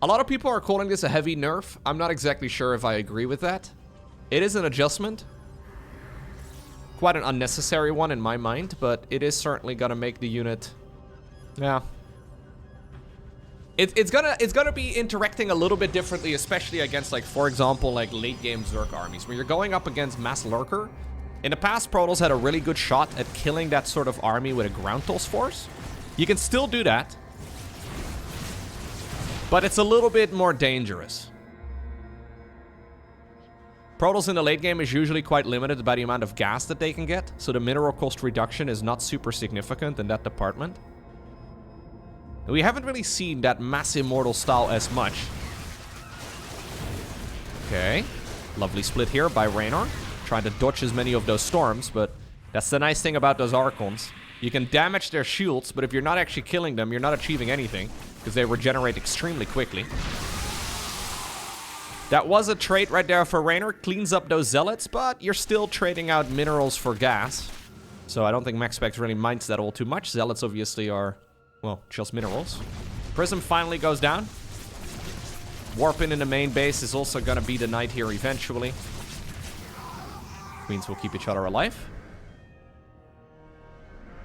A lot of people are calling this a heavy nerf. I'm not exactly sure if I agree with that. It is an adjustment. Quite an unnecessary one in my mind, but it is certainly gonna make the unit... Yeah. It's gonna be interacting a little bit differently, especially against, like, for example, like late game Zerg armies, where you're going up against Mass Lurker. In the past, Protoss had a really good shot at killing that sort of army with a ground toss force. You can still do that, but it's a little bit more dangerous. Protoss in the late game is usually quite limited by the amount of gas that they can get, so the mineral cost reduction is not super significant in that department. We haven't really seen that mass immortal style as much. Okay. Lovely split here by Reynor. Trying to dodge as many of those storms, but that's the nice thing about those Archons. You can damage their shields, but if you're not actually killing them, you're not achieving anything, because they regenerate extremely quickly. That was a trait right there for Reynor. Cleans up those zealots, but you're still trading out minerals for gas. So I don't think MaxPax really minds that all too much. Zealots obviously are, well, just minerals. Prism finally goes down. Warping in the main base is also going to be denied here eventually. Queens will keep each other alive.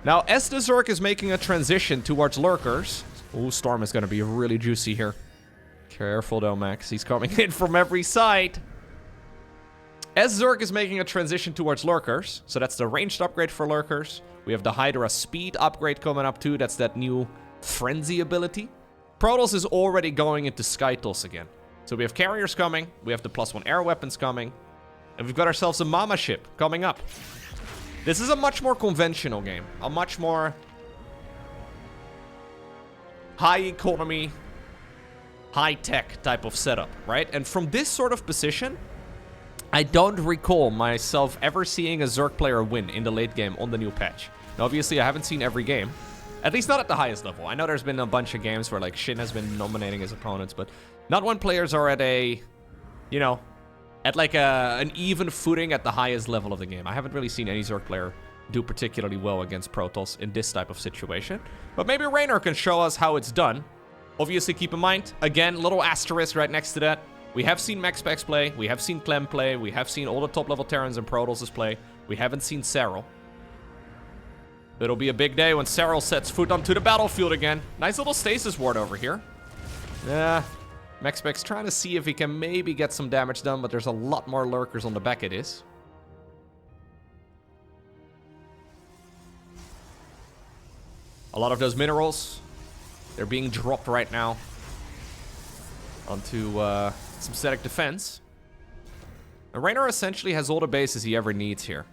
Now, as the Zerg is making a transition towards lurkers... Ooh, Storm is going to be really juicy here. Careful though, Max. He's coming in from every side. As Zerg is making a transition towards lurkers, so that's the ranged upgrade for lurkers. We have the Hydra speed upgrade coming up too. That's that new frenzy ability. Protoss is already going into Skytoss again. So we have carriers coming. We have the +1 air weapons coming. And we've got ourselves a Mama ship coming up. This is a much more conventional game. A much more high economy, high-tech type of setup, right? And from this sort of position, I don't recall myself ever seeing a Zerg player win in the late game on the new patch. Now, obviously, I haven't seen every game. At least not at the highest level. I know there's been a bunch of games where, like, Shin has been nominating his opponents, but not when players are at a, you know, at, like, an even footing at the highest level of the game. I haven't really seen any Zerg player do particularly well against Protoss in this type of situation. But maybe Reynor can show us how it's done. Obviously, keep in mind, again, little asterisk right next to that. We have seen MaxPax play, we have seen Clem play, we have seen all the top-level Terrans and Protoss play. We haven't seen Serral. It'll be a big day when Serral sets foot onto the battlefield again. Nice little stasis ward over here. Yeah, MaxPax trying to see if he can maybe get some damage done, but there's a lot more lurkers on the back of this. A lot of those minerals, they're being dropped right now onto synthetic defense. And Reynor essentially has all the bases he ever needs here.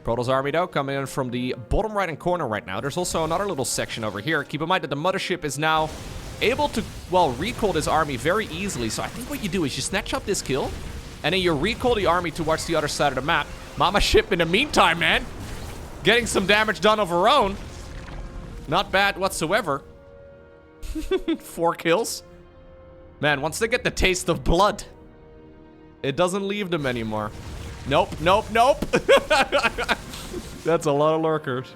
Protoss army, though, coming in from the bottom right-hand corner right now. There's also another little section over here. Keep in mind that the mothership is now able to, well, recall this army very easily. So I think what you do is you snatch up this kill, and then you recall the army towards the other side of the map. Mama ship in the meantime, man. Getting some damage done of her own. Not bad whatsoever. 4 kills. Man, once they get the taste of blood, it doesn't leave them anymore. Nope, nope, nope. That's a lot of lurkers.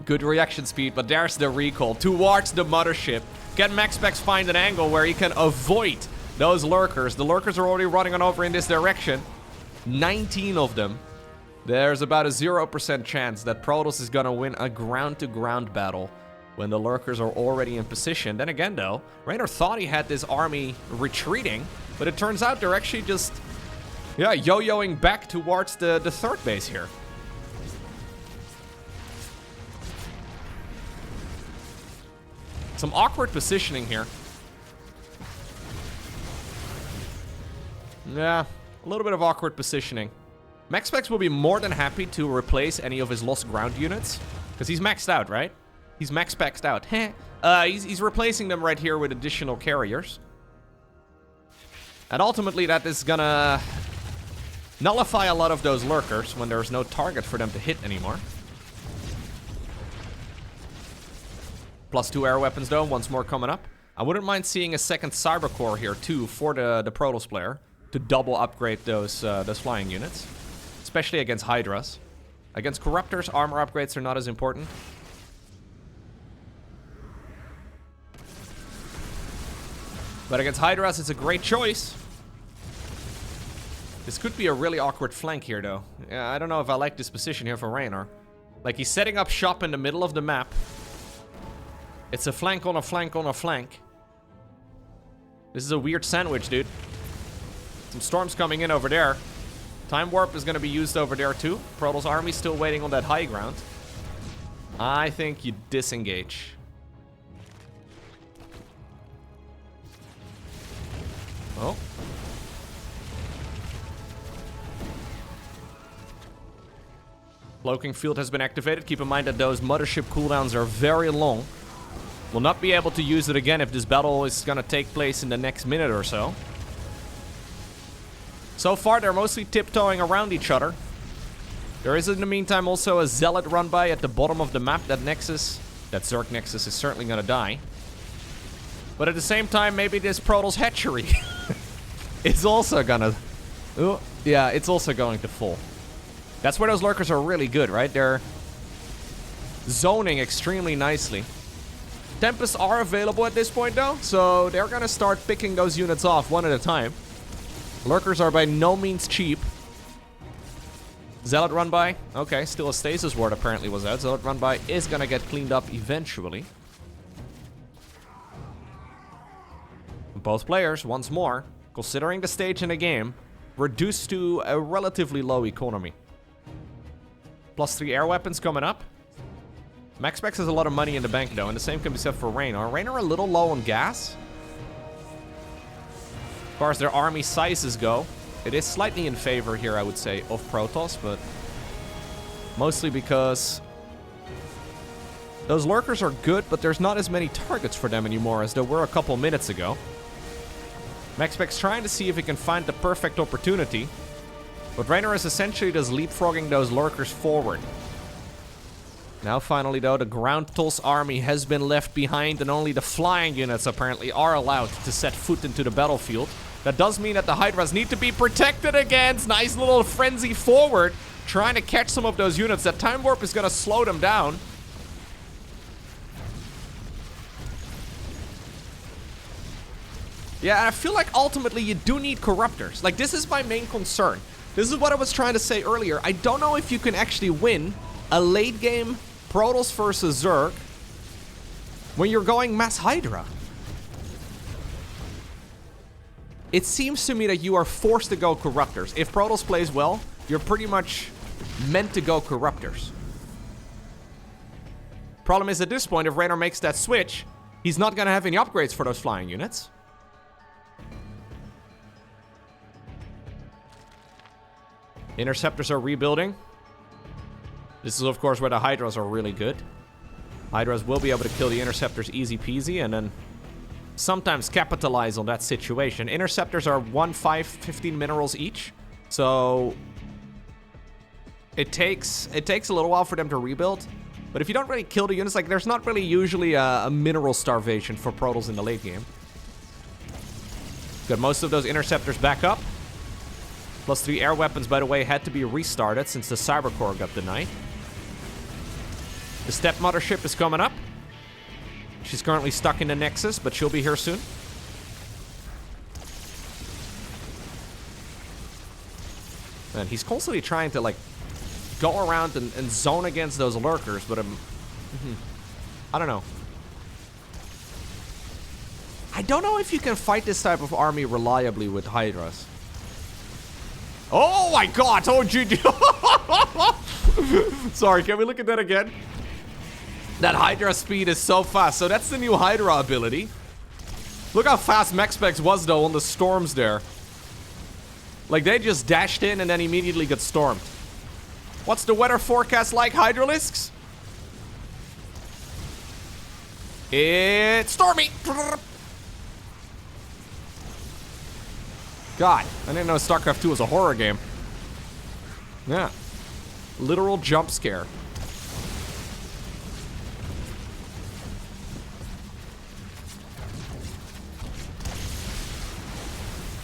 Good reaction speed, but there's the recall towards the mothership. Can MaxPax find an angle where he can avoid those lurkers? The lurkers are already running on over in this direction. 19 of them. There's about a 0% chance that Protoss is gonna win a ground-to-ground battle when the lurkers are already in position. Then again, though, Reynor thought he had this army retreating, but it turns out they're actually just, yeah, yo-yoing back towards the third base here. Some awkward positioning here. Yeah, a little bit of awkward positioning. MaxPax will be more than happy to replace any of his lost ground units, because he's maxed out, right? He's MaxPaxed out. He's replacing them right here with additional carriers. And ultimately, that is gonna nullify a lot of those lurkers when there's no target for them to hit anymore. +2 air weapons, though, once more coming up. I wouldn't mind seeing a second Cyber Core here, too, for the Protoss player to double upgrade those flying units. Especially against Hydras. Against Corruptors, armor upgrades are not as important. But against Hydras, it's a great choice. This could be a really awkward flank here, though. Yeah, I don't know if I like this position here for Reynor. Like, he's setting up shop in the middle of the map. It's a flank on a flank on a flank. This is a weird sandwich, dude. Some storms coming in over there. Time Warp is going to be used over there, too. Protoss army still waiting on that high ground. I think you disengage. Oh. Cloaking field has been activated. Keep in mind that those mothership cooldowns are very long. We'll not be able to use it again if this battle is going to take place in the next minute or so. So far, they're mostly tiptoeing around each other. There is, in the meantime, also a Zealot run by at the bottom of the map. That Nexus, that Zerg Nexus, is certainly going to die. But at the same time, maybe this Protoss hatchery is also going to... Oh, yeah, it's also going to fall. That's where those lurkers are really good, right? They're zoning extremely nicely. Tempests are available at this point, though, so they're going to start picking those units off one at a time. Lurkers are by no means cheap. Zealot run by. Okay, still a stasis ward apparently was out. Zealot run by is going to get cleaned up eventually. Both players, once more, considering the stage in the game, reduced to a relatively low economy. +3 air weapons coming up. MaxPax has a lot of money in the bank, though, and the same can be said for Reynor. Reynor a little low on gas. As far as their army sizes go, it is slightly in favor here, I would say, of Protoss, but mostly because those lurkers are good, but there's not as many targets for them anymore as there were a couple minutes ago. MaxPax trying to see if he can find the perfect opportunity, but Reynor is essentially just leapfrogging those lurkers forward. Now, finally, though, the ground toss army has been left behind, and only the flying units apparently are allowed to set foot into the battlefield. That does mean that the Hydras need to be protected against. Nice little frenzy forward, trying to catch some of those units. That time warp is going to slow them down. Yeah, I feel like ultimately you do need corruptors. Like, this is my main concern. This is what I was trying to say earlier. I don't know if you can actually win a late game Protoss versus Zerg when you're going mass Hydra. It seems to me that you are forced to go corruptors. If Protoss plays well, you're pretty much meant to go corruptors. Problem is, at this point, if Reynor makes that switch, he's not going to have any upgrades for those flying units. Interceptors are rebuilding. This is, of course, where the Hydras are really good. Hydras will be able to kill the Interceptors easy peasy and then sometimes capitalize on that situation. Interceptors are 15 minerals each. So it takes a little while for them to rebuild. But if you don't really kill the units, like, there's not really usually a mineral starvation for Protoss in the late game. Got most of those Interceptors back up. +3 air weapons, by the way, had to be restarted since the Cyber Core got denied. The Stepmother ship is coming up. She's currently stuck in the Nexus, but she'll be here soon. And he's constantly trying to, like, go around and zone against those lurkers, but I don't know. I don't know if you can fight this type of army reliably with Hydras. Oh my god! Oh, GG! Sorry, can we look at that again? That Hydra speed is so fast. So that's the new Hydra ability. Look how fast MaxPax was, though, on the storms there. Like, they just dashed in and then immediately got stormed. What's the weather forecast like, Hydralisks? It's stormy! God, I didn't know StarCraft 2 was a horror game. Yeah. Literal jump scare.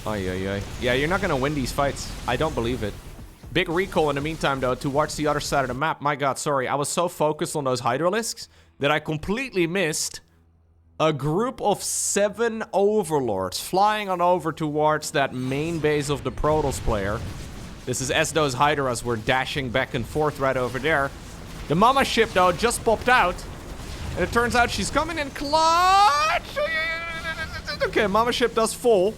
Ay. Yeah, you're not gonna win these fights. I don't believe it. Big recall in the meantime, though, towards the other side of the map. My god, sorry. I was so focused on those Hydralisks that I completely missed a group of 7 Overlords flying on over towards that main base of the Protoss player. This is as those Hydras were dashing back and forth right over there. The Mama ship, though, just popped out. And it turns out she's coming in clutch. Okay, Mama ship does fall.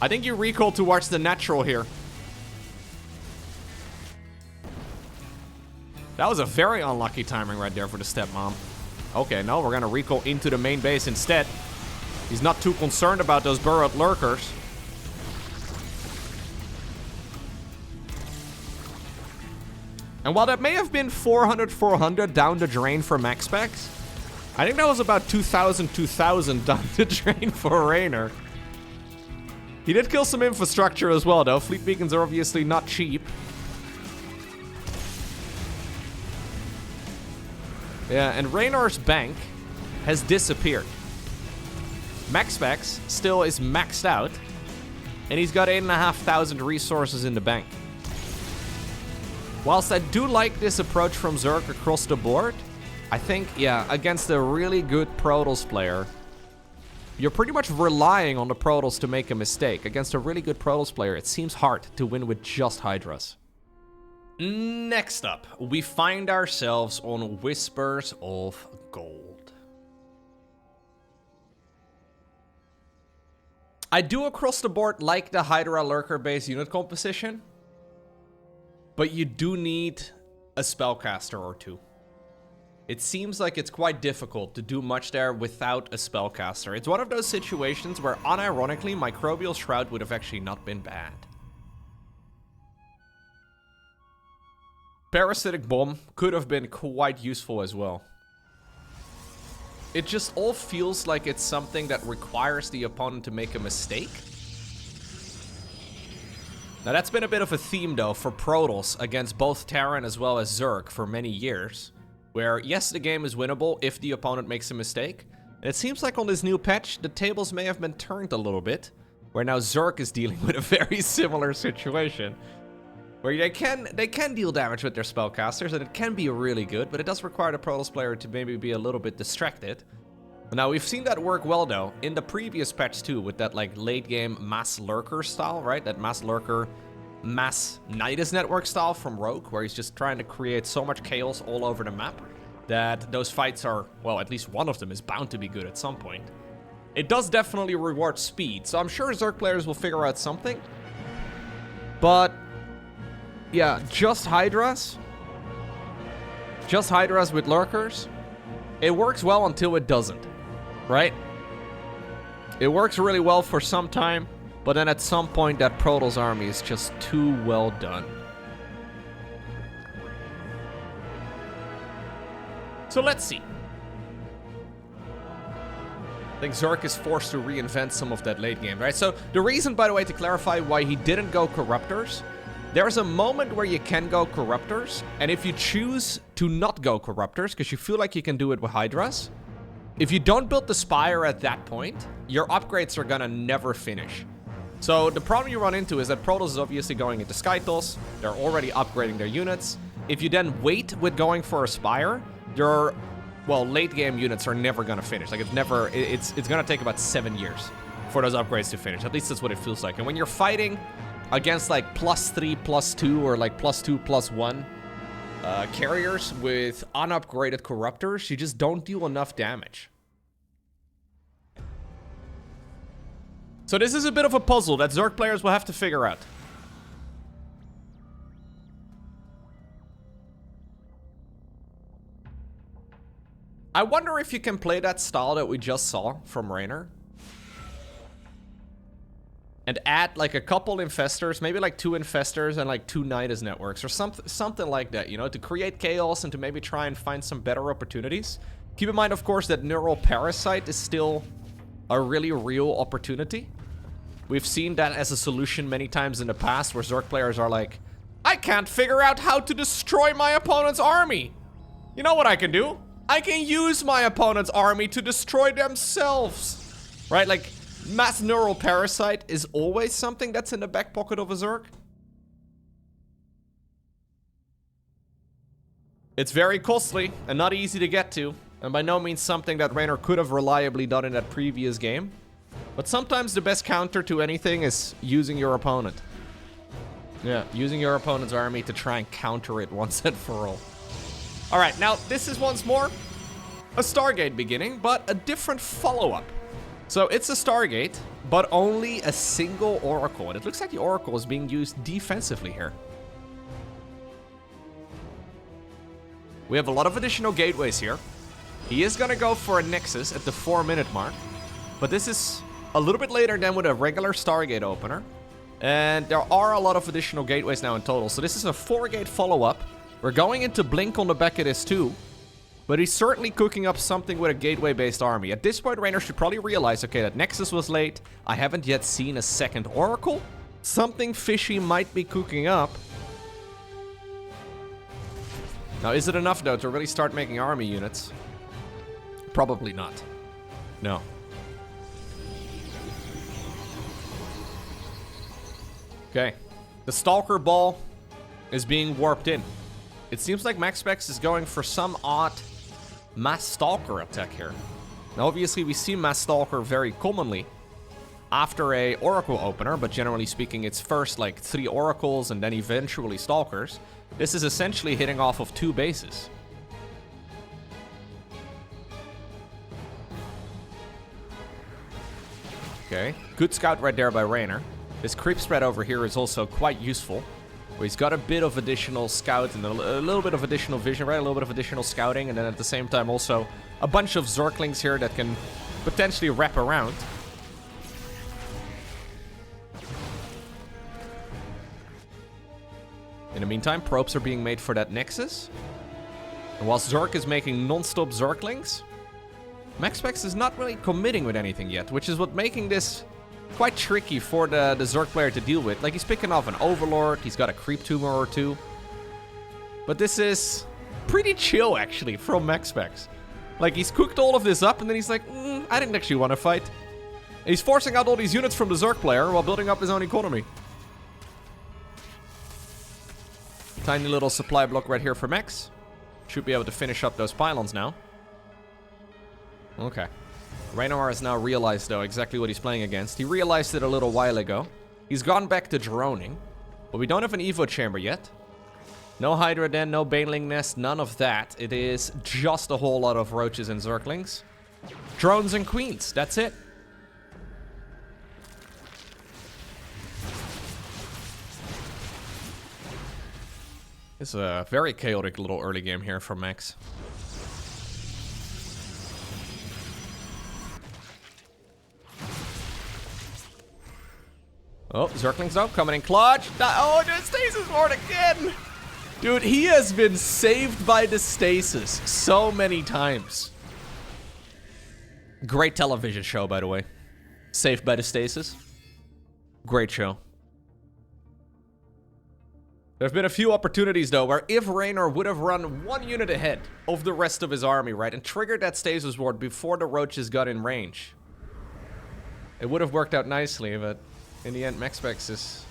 I think you recall towards the natural here. That was a very unlucky timing right there for the stepmom. Okay, no, we're gonna recall into the main base instead. He's not too concerned about those burrowed lurkers. And while that may have been 400 down the drain for MaxPax, I think that was about 2,000 down the drain for Reynor. He did kill some infrastructure as well, though. Fleet beacons are obviously not cheap. Yeah, and Reynor's bank has disappeared. MaxPax still is maxed out, and he's got 8,500 resources in the bank. Whilst I do like this approach from Zerg across the board, I think, yeah, against a really good Protoss player, you're pretty much relying on the Protoss to make a mistake. Against a really good Protoss player, it seems hard to win with just Hydras. Next up, we find ourselves on Whispers of Gold. I do across the board like the Hydra Lurker base unit composition, but you do need a spellcaster or two. It seems like it's quite difficult to do much there without a spellcaster. It's one of those situations where, unironically, Microbial Shroud would have actually not been bad. Parasitic Bomb could have been quite useful as well. It just all feels like it's something that requires the opponent to make a mistake. Now that's been a bit of a theme though for Protoss against both Terran as well as Zerg for many years. Where yes, the game is winnable if the opponent makes a mistake. And it seems like on this new patch, the tables may have been turned a little bit. Where now Zerg is dealing with a very similar situation. Where they can deal damage with their spellcasters, and it can be really good, but it does require the Protoss player to maybe be a little bit distracted. Now, we've seen that work well, though, in the previous patch, too, with that, like, late-game mass lurker style, right? That mass lurker, mass Nidus network style from Rogue, where he's just trying to create so much chaos all over the map that those fights are, well, at least one of them is bound to be good at some point. It does definitely reward speed, so I'm sure Zerg players will figure out something. But yeah, just Hydras with lurkers, it works well until it doesn't, right? It works really well for some time, but then at some point that Protoss army is just too well done. So let's see. I think Zerg is forced to reinvent some of that late game, right? So the reason, by the way, to clarify why he didn't go Corruptors, there's a moment where you can go Corruptors, and if you choose to not go Corruptors, because you feel like you can do it with Hydras, if you don't build the Spire at that point, your upgrades are gonna never finish. So the problem you run into is that Protoss is obviously going into Skytos, they're already upgrading their units. If you then wait with going for a Spire, your, well, late game units are never gonna finish. Like it's gonna take about 7 years for those upgrades to finish. At least that's what it feels like. And when you're fighting against like +3, +2, or like +2, +1 carriers with unupgraded Corruptors, you just don't deal enough damage. So this is a bit of a puzzle that Zerg players will have to figure out. I wonder if you can play that style that we just saw from Reynor and add like a couple infestors, maybe like 2 infestors and like 2 Nidus networks or something like that, you know, to create chaos and to maybe try and find some better opportunities. Keep in mind, of course, that Neural Parasite is still a really real opportunity. We've seen that as a solution many times in the past where Zerg players are like, I can't figure out how to destroy my opponent's army. You know what I can do? I can use my opponent's army to destroy themselves. Right? Like, mass Neural Parasite is always something that's in the back pocket of a Zerg. It's very costly and not easy to get to, and by no means something that Reynor could have reliably done in that previous game. But sometimes the best counter to anything is using your opponent. Yeah, using your opponent's army to try and counter it once and for all. Alright, now this is once more a Stargate beginning, but a different follow-up. So it's a Stargate, but only a single Oracle. And it looks like the Oracle is being used defensively here. We have a lot of additional gateways here. He is going to go for a Nexus at the 4-minute mark. But this is a little bit later than with a regular Stargate opener. And there are a lot of additional gateways now in total. So this is a 4-gate follow-up We're going into Blink on the back of this too. But he's certainly cooking up something with a gateway-based army. At this point, Reynor should probably realize, okay, that Nexus was late. I haven't yet seen a second Oracle. Something fishy might be cooking up. Now, is it enough, though, to really start making army units? Probably not. No. Okay. The Stalker Ball is being warped in. It seems like MaxPax is going for some odd Mass Stalker attack here. Now, obviously, we see Mass Stalker very commonly after a Oracle opener, but generally speaking, it's first like 3 Oracles and then eventually Stalkers. This is essentially hitting off of 2 bases. Okay, good scout right there by Reynor. This creep spread over here is also quite useful. Where he's got a bit of additional scout and a little bit of additional vision, right? A little bit of additional scouting, and then at the same time also a bunch of Zerglings here that can potentially wrap around. In the meantime, probes are being made for that Nexus. And whilst Zerg is making non-stop Zerglings, MaxPax is not really committing with anything yet, which is what making this quite tricky for the Zerg player to deal with. Like, he's picking off an Overlord, he's got a Creep Tumor or 2. But this is pretty chill, actually, from MaxPax. Like, he's cooked all of this up, and then he's like, I didn't actually want to fight. And he's forcing out all these units from the Zerg player while building up his own economy. Tiny little supply block right here for Max. Should be able to finish up those pylons now. Okay. Reynor has now realized, though, exactly what he's playing against. He realized it a little while ago. He's gone back to droning. But we don't have an Evo chamber yet. No Hydra Den, no Baneling Nest, none of that. It is just a whole lot of roaches and Zerglings. Drones and Queens, that's it. It's a very chaotic little early game here for Max. Oh, Zerglings though, coming in clutch. Oh, the Stasis Ward again! Dude, he has been saved by the Stasis so many times. Great television show, by the way. Saved by the Stasis. Great show. There have been a few opportunities, though, where if Reynor would have run 1 unit ahead of the rest of his army, right, and triggered that Stasis Ward before the Roaches got in range, it would have worked out nicely, but in the end, MaxPax is...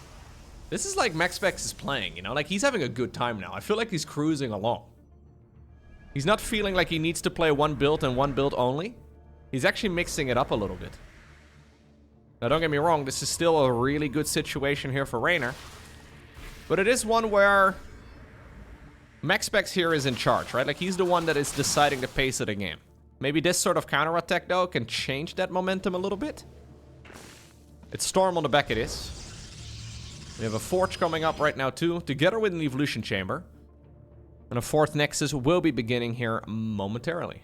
This is like MaxPax is playing, you know? Like, he's having a good time now. I feel like he's cruising along. He's not feeling like he needs to play one build and one build only. He's actually mixing it up a little bit. Now, don't get me wrong, this is still a really good situation here for Reynor. But it is one where MaxPax here is in charge, right? Like, he's the one that is deciding the pace of the game. Maybe this sort of counterattack, though, can change that momentum a little bit. It's Storm on the back of this. We have a Forge coming up right now, too, together with an Evolution Chamber. And a 4th Nexus will be beginning here momentarily.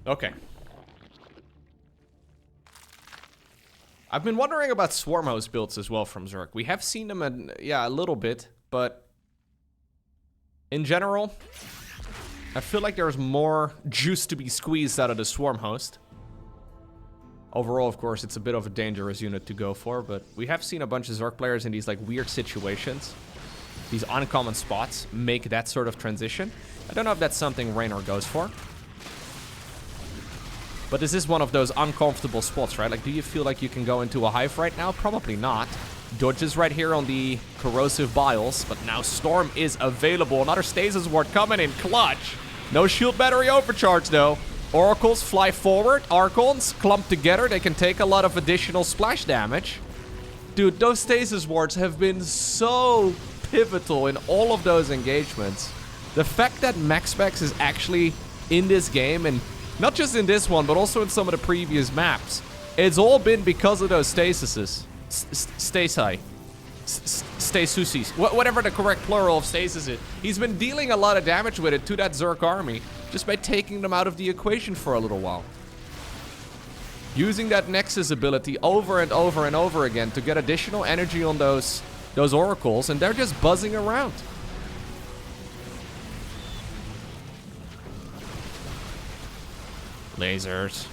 Okay. I've been wondering about Swarm Host builds as well from Zerg. We have seen them, a little bit, but in general, I feel like there's more juice to be squeezed out of the Swarm Host. Overall, of course, it's a bit of a dangerous unit to go for, but we have seen a bunch of Zerg players in these like weird situations, these uncommon spots, make that sort of transition. I don't know if that's something Reynor goes for. But this is one of those uncomfortable spots, right? Like, do you feel like you can go into a Hive right now? Probably not. Dodges right here on the Corrosive Biles, but now Storm is available. Another Stasis Ward coming in clutch. No Shield Battery overcharge, though. Oracles fly forward. Archons clump together. They can take a lot of additional splash damage. Dude, those Stasis Wards have been so pivotal in all of those engagements. The fact that MaxPax is actually in this game, and not just in this one, but also in some of the previous maps, it's all been because of those stasises. Stasi. Stasusis. Whatever the correct plural of stasis is. He's been dealing a lot of damage with it to that Zerg army just by taking them out of the equation for a little while. using that Nexus ability over and over and over again to get additional energy on those oracles, and they're just buzzing around. Lasers.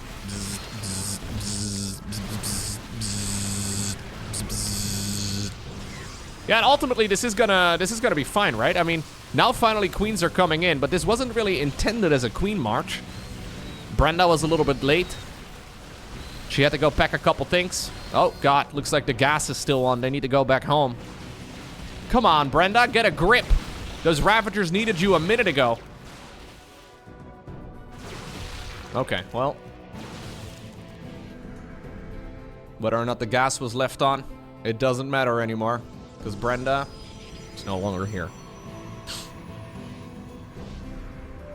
Yeah, and ultimately this is gonna be fine, right? I mean, now finally queens are coming in, but this wasn't really intended as a queen march. Brenda was a little bit late. She had to go pack a couple things. Oh god, looks like the gas is still on. They need to go back home. Come on, Brenda, get a grip. Those Ravagers needed you a minute ago. Okay, well. Whether or not the gas was left on, it doesn't matter anymore. Because Brenda is no longer here.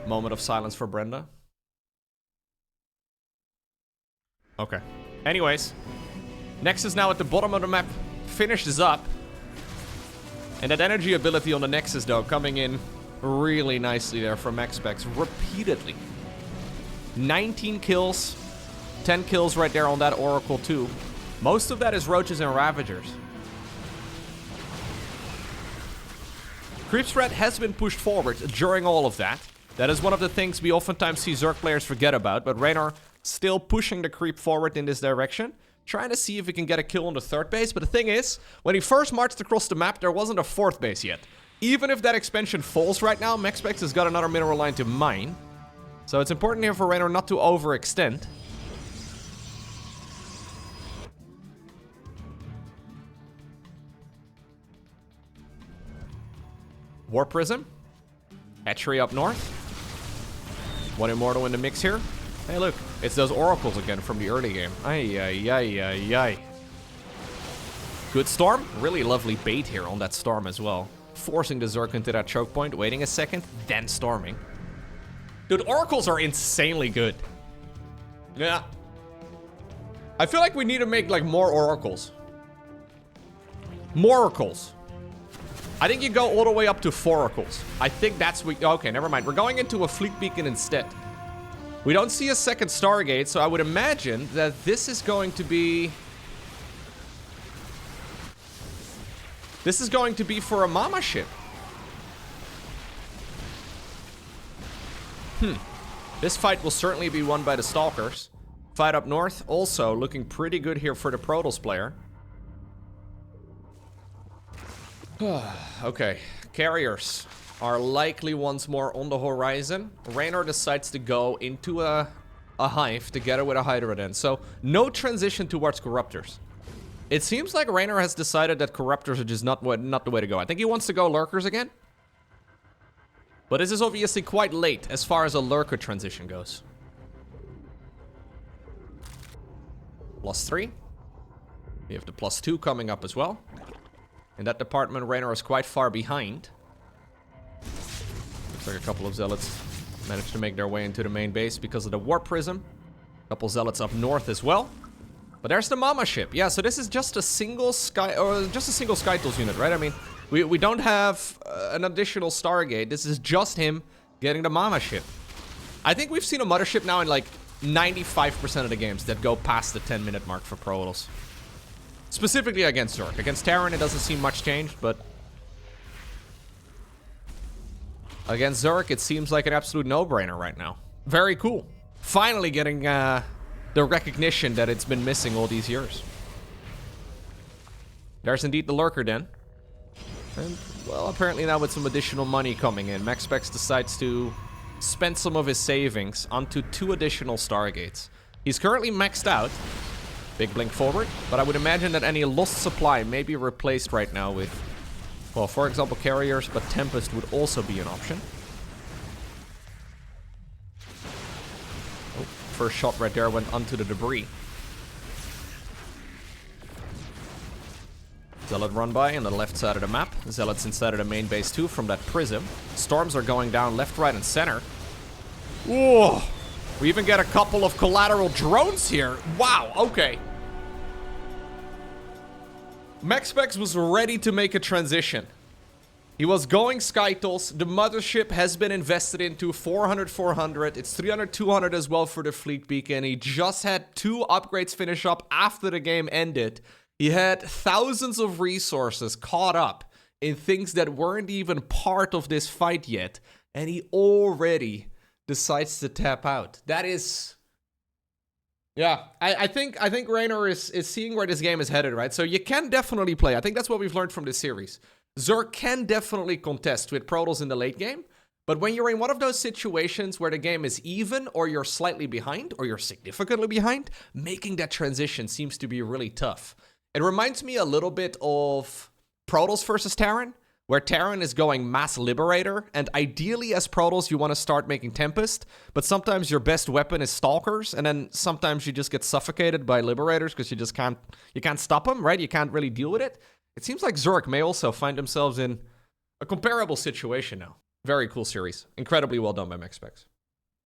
Moment of silence for Brenda. Okay. Anyways. Nexus now at the bottom of the map. Finishes up. And that energy ability on the Nexus, though, coming in really nicely there from MaxPax. Repeatedly. 19 kills. 10 kills right there on that Oracle, too. Most of that is Roaches and Ravagers. Creep threat has been pushed forward during all of that. That is one of the things we oftentimes see Zerg players forget about, but Reynor still pushing the creep forward in this direction, trying to see if he can get a kill on the third base. But the thing is, when he first marched across the map, there wasn't a fourth base yet. Even if that expansion falls right now, MaxPax has got another mineral line to mine. So it's important here for Reynor not to overextend. War Prism. Hatchery up north. One Immortal in the mix here. Hey, look. It's those Oracles again from the early game. Ay, ay, ay, ay, ay. Good Storm. Really lovely bait here on that Storm as well. Forcing the Zerg into that choke point. Waiting a second. Then storming. Dude, Oracles are insanely good. Yeah. I feel like we need to make, like, more Oracles. More Oracles. I think you go all the way up to 4 Oracles. I think that's... Okay, never mind. We're going into a Fleet Beacon instead. We don't see a second Stargate, so I would imagine that this is going to be... This is going to be for a Mama ship. This fight will certainly be won by the Stalkers. Fight up north, also looking pretty good here for the Protoss player. Okay, carriers are likely once more on the horizon. Reynor decides to go into a hive together with a Hydra then. So, no transition towards Corruptors. It seems like Reynor has decided that Corruptors are just not the way to go. I think he wants to go Lurkers again. But this is obviously quite late as far as a Lurker transition goes. +3. We have the +2 coming up as well. In that department, Reynor is quite far behind. Looks like a couple of Zealots managed to make their way into the main base because of the War Prism. A couple Zealots up north as well. But there's the Mama ship. Yeah, so this is just a single Skytools unit, right? I mean, we don't have an additional Stargate. This is just him getting the Mama ship. I think we've seen a Mothership now in like 95% of the games that go past the 10-minute mark for Protoss. Specifically against Zerg. Against Terran, it doesn't seem much changed, but... Against Zerg, it seems like an absolute no-brainer right now. Very cool. Finally getting the recognition that it's been missing all these years. There's indeed the Lurker Den. And, well, apparently now with some additional money coming in, MaxPax decides to spend some of his savings onto 2 additional Stargates. He's currently maxed out. Big blink forward, but I would imagine that any lost supply may be replaced right now with, well, for example, carriers, but Tempest would also be an option. Oh, first shot right there went onto the debris. Zealot run by on the left side of the map. Zealots inside of the main base too from that prism. Storms are going down left, right, and center. Whoa! We even get a couple of collateral drones here. Wow, okay. MaxPax was ready to make a transition. He was going Skytles. The mothership has been invested into 400, 400. It's 300, 200 as well for the fleet beacon. He just had 2 upgrades finish up after the game ended. He had thousands of resources caught up in things that weren't even part of this fight yet. And he already decides to tap out. That is... Yeah, I think Reynor is seeing where this game is headed, right? So you can definitely play. I think that's what we've learned from this series. Zerg can definitely contest with Protoss in the late game, but when you're in one of those situations where the game is even, or you're slightly behind, or you're significantly behind, making that transition seems to be really tough. It reminds me a little bit of Protoss versus Terran, where Terran is going Mass Liberator, and ideally as Protoss you want to start making Tempest, but sometimes your best weapon is Stalkers, and then sometimes you just get suffocated by Liberators because you can't stop them, right? You can't really deal with it. It seems like Zerg may also find themselves in a comparable situation now. Very cool series. Incredibly well done by MaxPax.